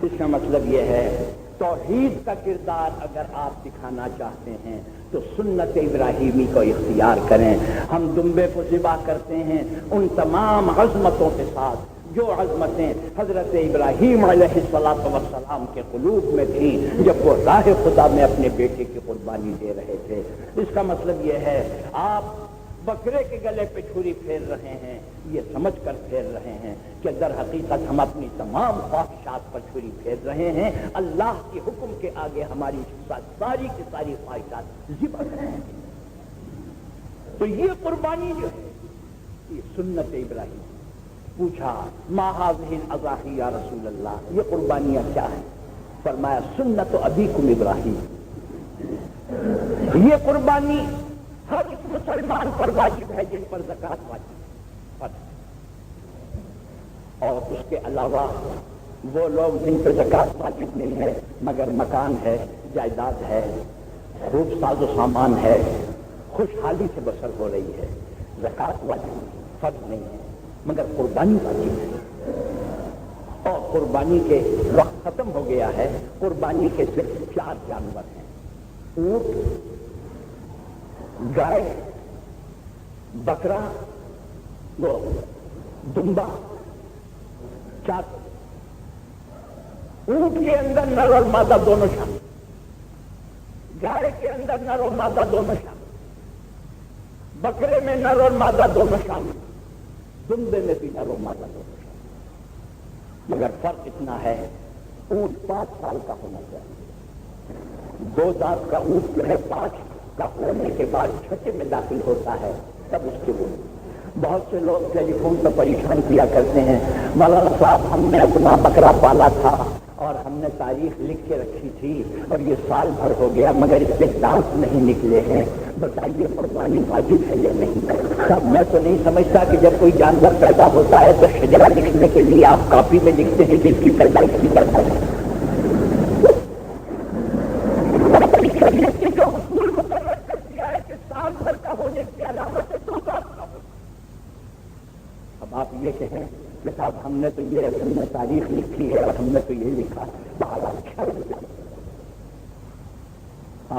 Speaker 2: اس کا مطلب یہ ہے، توحید کا کردار اگر آپ دکھانا چاہتے ہیں تو سنت ابراہیمی کو اختیار کریں۔ ہم دمبے کو ذبح کرتے ہیں ان تمام عظمتوں کے ساتھ جو عظمتیں حضرت ابراہیم علیہ السلام کے قلوب میں تھیں جب وہ راہ خدا میں اپنے بیٹے کی قربانی دے رہے تھے۔ اس کا مطلب یہ ہے، آپ بکرے کے گلے پہ چھری پھیر رہے ہیں، یہ سمجھ کر پھیر رہے ہیں کہ در حقیقت ہم اپنی تمام خواہشات پر چھری پھیر رہے ہیں، اللہ کے حکم کے آگے ہماری ساری کی ساری خواہشات ذبح کر رہے ہیں۔ تو یہ قربانی جو ہے یہ سنت ابراہیم۔ پوچھا ما هذه الاضاحی یا رسول اللہ، یہ قربانیاں کیا ہیں؟ فرمایا سنت ابیکم ابراہیم۔ یہ قربانی ہر مسلمان پر واجب ہے جن پر زکوٰۃ واجب ہے، اور اس کے علاوہ وہ لوگ جن پر زکوٰۃ واجب نہیں ہے مگر مکان ہے، جائیداد ہے، خوب ساز و سامان ہے، خوشحالی سے بسر ہو رہی ہے، زکوٰۃ واجب نہیں، فرض نہیں ہے، مگر قربانی واجب ہے۔ اور قربانی کے وقت ختم ہو گیا ہے، قربانی کے صرف 4 جانور ہیں، اونٹ، گائے، بکرا، دمبا 4 اونٹ کے اندر نر اور مادہ دونوں شامل، گائے کے اندر نر اور مادہ دونوں شامل، بکرے میں نر اور مادہ دونوں شامل، دمبے میں بھی نر اور مادہ دونوں شامل، مگر فرق اتنا ہے اونٹ 5 سال کا ہونا چاہیے، 2 دانت کا اونٹ جو ہے 5 کا ہونے کے بعد 6 میں داخل ہوتا ہے تب اس کے وہ. بہت سے لوگ ٹیلی فون پر پریشان کیا کرتے ہیں، مولانا صاحب ہم نے اپنا بکرا پالا تھا اور ہم نے تاریخ لکھ کے رکھی تھی اور یہ سال بھر ہو گیا مگر اس کے دانت نہیں نکلے ہیں، بتائیے قربانی واجب ہے یا نہیں؟ سب میں تو نہیں سمجھتا کہ جب کوئی جانور پیدا ہوتا ہے تو شجرہ لکھنے کے لیے آپ کاپی میں لکھتے ہیں جس کی پیدائش کی کرتا ہے. اب آپ یہ کہیں کہ صاحب ہم نے تو یہ اصل میں تاریخ لکھی ہے اور ہم نے تو یہ لکھا،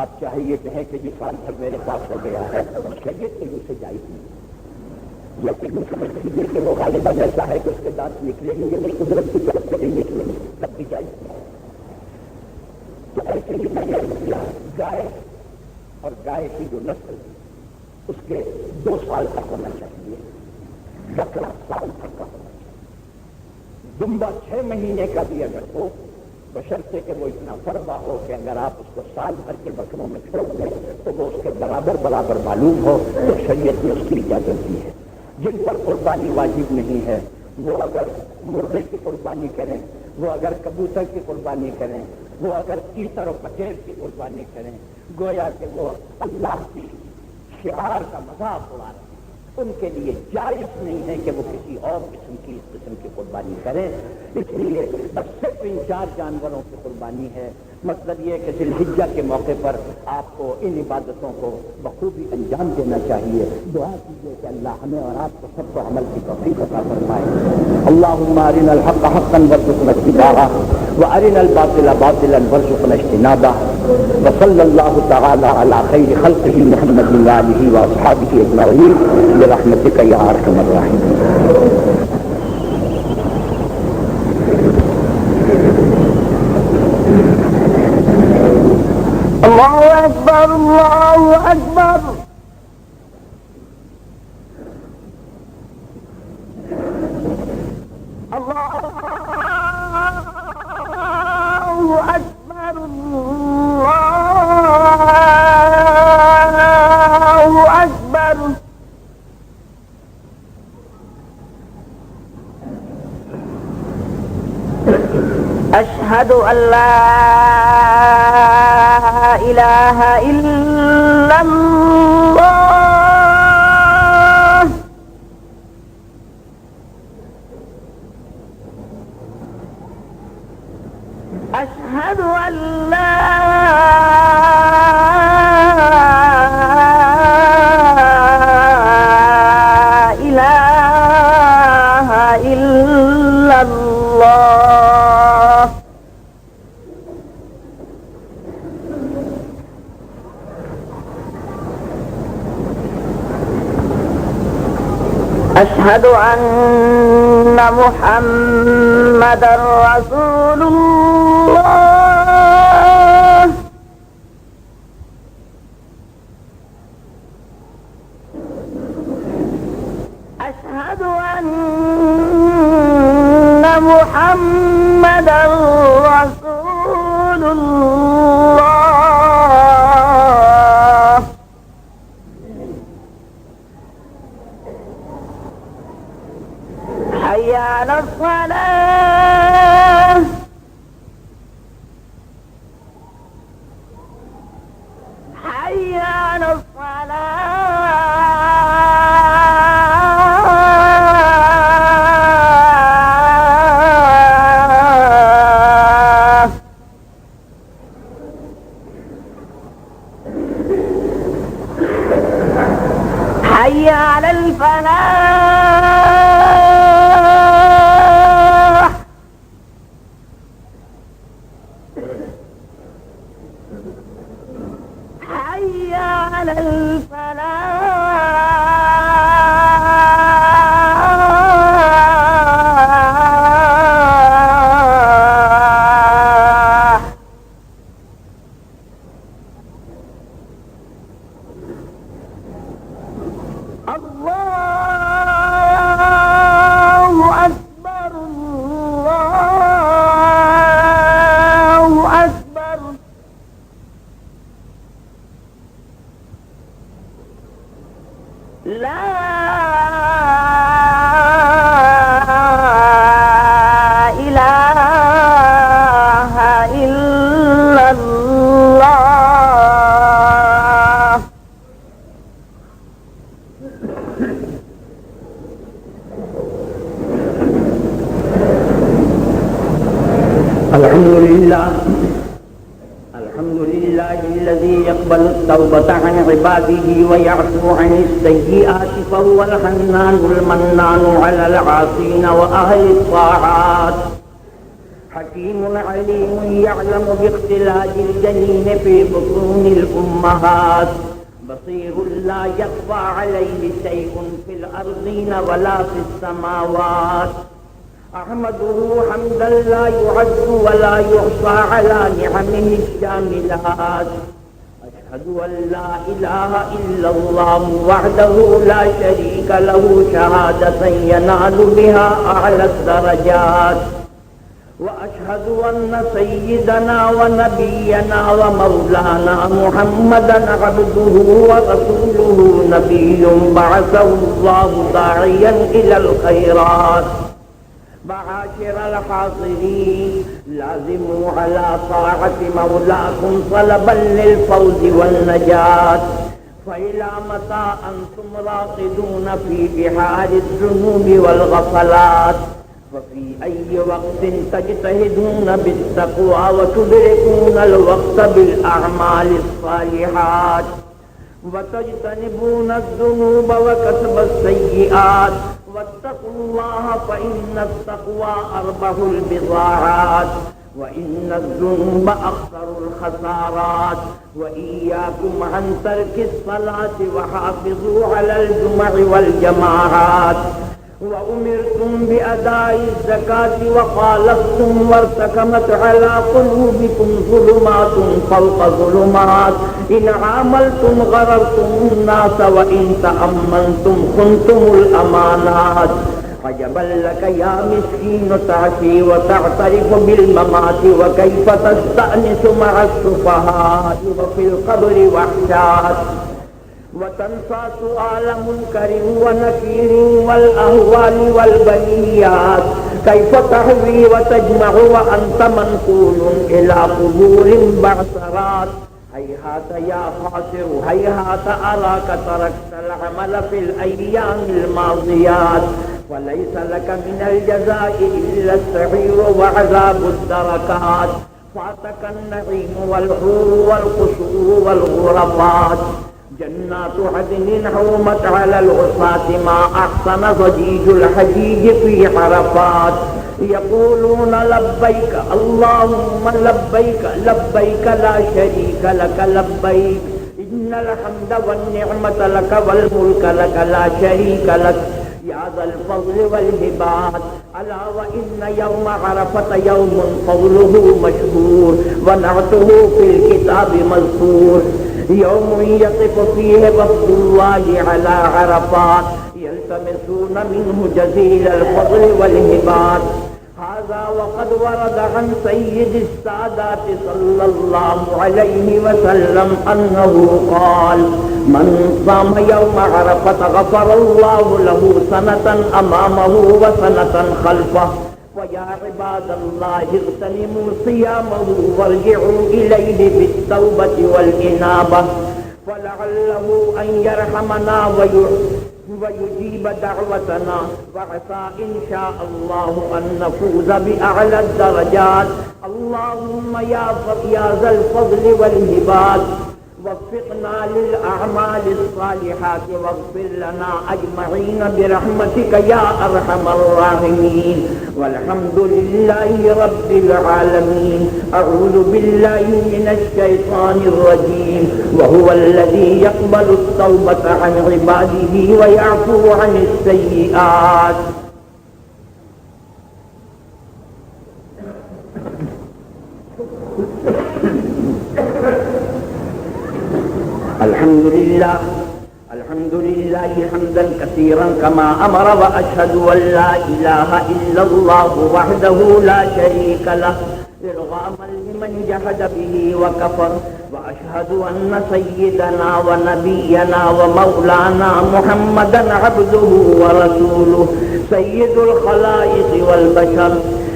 Speaker 2: آپ چاہے یہ کہیں کہ یہ سال بھر میرے پاس ہو گیا ہے، شریعت کے اسے جائز نہیں، لیکن سمجھ لیجیے کہ وہ غالباً ایسا ہے کہ اس کے دانت نکلے گی یہ قدرت کی طرف سے نہیں نکلے گی تب بھی جائز نہیں. تو ایسے ہی گائے اور گائے کی جو نسل اس کے 2 سال تک ہونا چاہیے، بکرا سال تک کا ہونا چاہیے، دمبا 6 مہینے کا بھی اگر ہو بشرطے کہ وہ اتنا فربا ہو کہ اگر آپ اس کو سال بھر کے بکروں میں چھوڑ دیں تو وہ اس کے برابر معلوم ہو تو شریعت نے اس کی اجازت دی ہے. جن پر قربانی واجب نہیں ہے وہ اگر مرغے کی قربانی کریں، وہ اگر کبوتر کی قربانی کریں، وہ اگر تیتر و پٹیر کی قربانی کریں، گویا کہ وہ اللہ کی شعار کا مذاق اڑا رہے ہیں، ان کے لیے جائز نہیں ہے کہ وہ کسی اور قسم کی اس قسم کی قربانی کریں. اس لیے بس صرف ان 4 جانوروں کی قربانی ہے. مطلب یہ کہ ذی الحجہ کے موقع پر آپ کو ان عبادتوں کو بخوبی انجام دینا چاہیے. دعا کیجیے کہ اللہ ہمیں اور آپ کو سب کو عمل کی توفیق عطا فرمائے. اللہم ارنا الحق حقا وارزقنا اتباعہ وارنا الباطل باطلا وارزقنا اجتنابہ. وصلی اللہ تعالی علی خیر خلقہ محمد وآلہ واصحابہ اجمعین برحمتک یا ارحم الراحمین.
Speaker 3: اللہ اکبر اللہ اکبر. اللہ اکبر اللہ اکبر. اشہد ان لا الہ الا اللہ. اشہد ان لا الہ الا اللہ. اشہد ان محمد رسول اللہ. اشہد ان محمد رسول اللہ. حي على الصلاة. حي على الصلاة. حي على الفلاح. حي على الفلاح.
Speaker 2: الحمد لله الذي يقبل التوبة عن عباده ويعفو عن السيئات فهو الحنان المنان على العاصين وأهل الطاعات حكيم عليم يعلم باختلاج الجنين في بطون الأمهات بصير لا يخفى عليه شيء في الأرضين ولا في السماوات أحمده حمدا لا يعد ولا يحصى على نعمه الشاملات أشهد أن لا إله إلا الله وحده لا شريك له شهادة ينال بها أعلى الدرجات وأشهد أن سيدنا ونبينا ومولانا محمدا عبده ورسوله نبي بعثه الله داعيا إلى الخيرات معاشر الحاضرين لازموا على طاعة مولاكم طلبا للفوز والنجاة فإلى متى أنتم راقدون في بحار الذنوب والغفلات وفي أي وقت تجتهدون بالتقوى وتدركون الوقت بالأعمال الصالحات وتجتنبون الذنوب وكسب السيئات واتقوا الله فإن التقوى أربح البضاعات وإن الذنوب أخطر الخسارات وإياكم عن ترك الصلاة وحافظوا على الجمع والجماعات وأمرتم بأداء الزكاة وخالفتم وارتكمت على قلوبكم ظلمات فوق ظلمات إن عاملتم غررتم الناس وإن تأمنتم خنتم الأمانات عجبا لك يا مسكين تعشي وتعترف بالممات وكيف تستأنس مع السفهاء وفي القبر وحشات وتنسى سؤال منكر ونكير والأهوال والبليات كيف تحوي وتجمع وأنت منقول إلى قبور بعثرات هيهات يا خاسر هيهات أراك تركت العمل في الأيام الماضيات وليس لك من الجزاء إلا السعير وعذاب الدركات فاتك النعيم والحور والقصور والغرفات جنات عدن حومت على العصاة ما أحسن ضجيج الحجيج في عرفات يقولون لبيك اللهم لبيك لبيك لا شريك لك لبيك إن الحمد والنعمة لك والملك لك لا شريك لك يا ذا الفضل والهبات ألا وإن يوم عرفة يوم فضله مشهور ونعته في الكتاب مذكور يوم يقف فيه وفد الله على عرفات يلتمسون منه جزيل الفضل والهبات هذا وقد ورد عن سيد السادات صلى الله عليه وسلم أنه قال من صام يوم عرفة غفر الله له سنة أمامه وسنة خلفه ويا عباد الله اغتنموا صيامه وارجعوا إليه بالتوبة والإنابة ولعله أن يرحمنا ويجيب دعوتنا وعسى إن شاء الله أن نفوز بأعلى الدرجات اللهم يا ذا الفضل والهبات وفقنا للأعمال الصالحات واغفر لنا أجمعين برحمتك يا أرحم الراحمين والحمد لله رب العالمين أعوذ بالله من الشيطان الرجيم وهو الذي يقبل التوبة عن عباده ويعفو عن السيئات الحمد لله حمدا كثيرا كما أمر وأشهد أن لا إله إلا الله وحده لا شريك له إرغاما لمن جحد به وكفر وأشهد أن سيدنا ونبينا ومولانا محمدا عبده ورسوله سيد الخلائق والبشر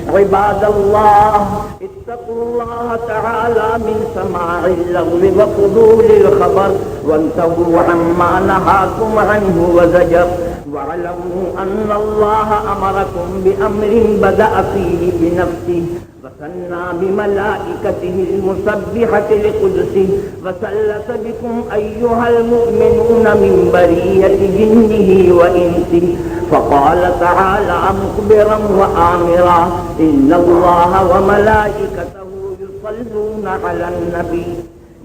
Speaker 2: عباد الله اتقوا الله تعالى من سماع اللغو وفضول الخبر وانتهوا عما نهاكم عنه وزجر واعلموا أن الله أمركم بأمر بدأ فيه بنفسه وثنى بملائكته المسبحة لقدسه وثلث بكم أيها المؤمنون من برية جنه وإنسه فقال تعالى مخبرا وآمرا إن الله وملائكته يصلون على النبي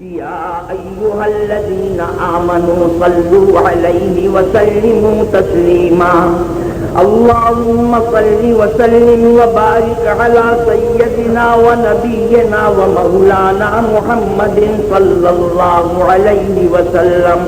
Speaker 2: يا أيها الذين آمنوا صلوا عليه وسلموا تسليما اللهم صل وسلم وبارك على سيدنا ونبينا ومولانا محمد صلى الله عليه وسلم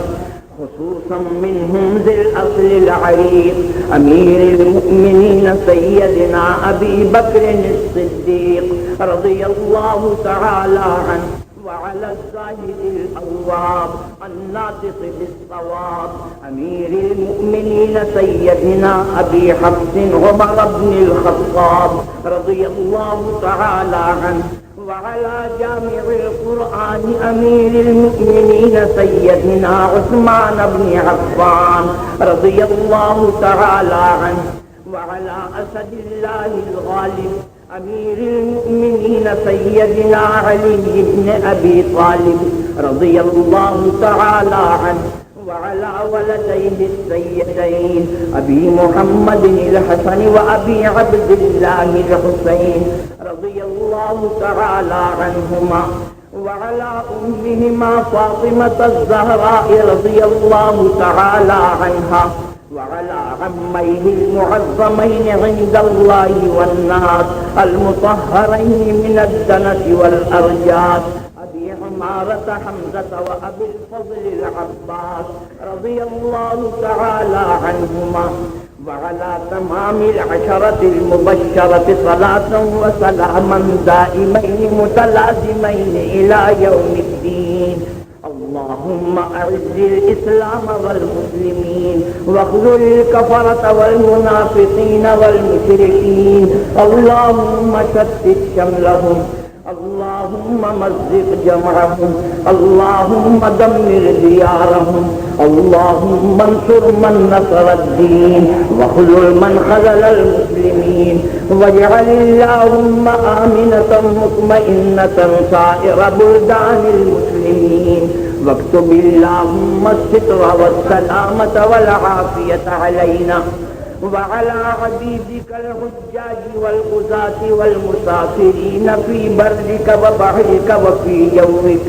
Speaker 2: خصوصا منهم ذي الأصل العريق أمير المؤمنين سيدنا أبي بكر الصديق رضي الله تعالى عنه وعلى الزاهد الأواب الناطق بالصواب أمير المؤمنين سيدنا أبي حفص عمر بن الخطاب رضي الله تعالى عنه وعلى جامع القرآن أمير المؤمنين سيدنا عثمان بن عفان رضي الله تعالى عنه وعلى أسد الله الغالب أمير المؤمنين سيدنا علي بن أبي طالب رضي الله تعالى عنه وعلى ولديه السيدين أبي محمد الحسن وأبي عبد الله الحسين رضي الله تعالى عنهما وعلى أمهما فاطمة الزهراء رضي الله تعالى عنها وعلى عميه المعظمين عند الله والناس المطهرين من الدنس والأرجاس أبي عمارة حمزة وأبي الفضل العباس رضي الله تعالى عنهما وعلى تمام العشرة المبشرة صلاة وسلاما دائمين متلازمين إلى يوم الدين اللهم أعز الإسلام والمسلمين واخذل الكفرة والمنافقين والمشركين اللهم شتت شملهم اللهم مزق جمعهم اللهم دمر ديارهم اللهم انصر من نصر الدين واخذل من خذل المسلمين واجعل اللهم آمنة مطمئنة سائر بلدان المسلمين واكتب اللهم الستر والسلامة والعافية علينا وعلى عبيدك الحجاج والغزاة والمسافرين في برك وبحرك وفي جوك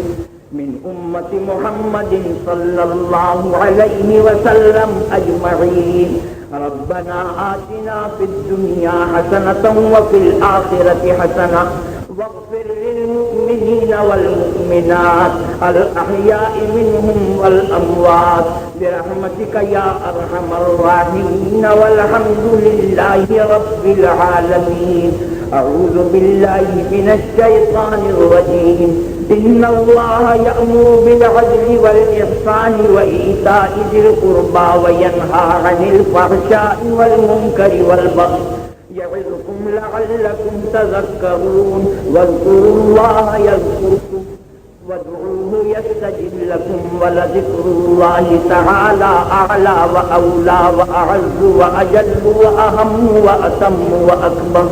Speaker 2: من أمة محمد صلى الله عليه وسلم أجمعين ربنا آتنا في الدنيا حسنة وفي الآخرة حسنة واغفر للمؤمنين والمؤمنات الأحياء منهم والأموات برحمتك يا أرحم الراحمين والحمد لله رب العالمين أعوذ بالله من الشيطان الرجيم إن الله يأمر بالعدل والإحسان وإيتاء ذي القربى وينهى عن الفحشاء والمنكر والبغي يعظكم لعلكم تذكرون واذكروا الله يذكركم وادعوه يستجب لكم ولذكر الله تعالى أعلى وأولى وأعز وأجل وأهم وأتم وأكبر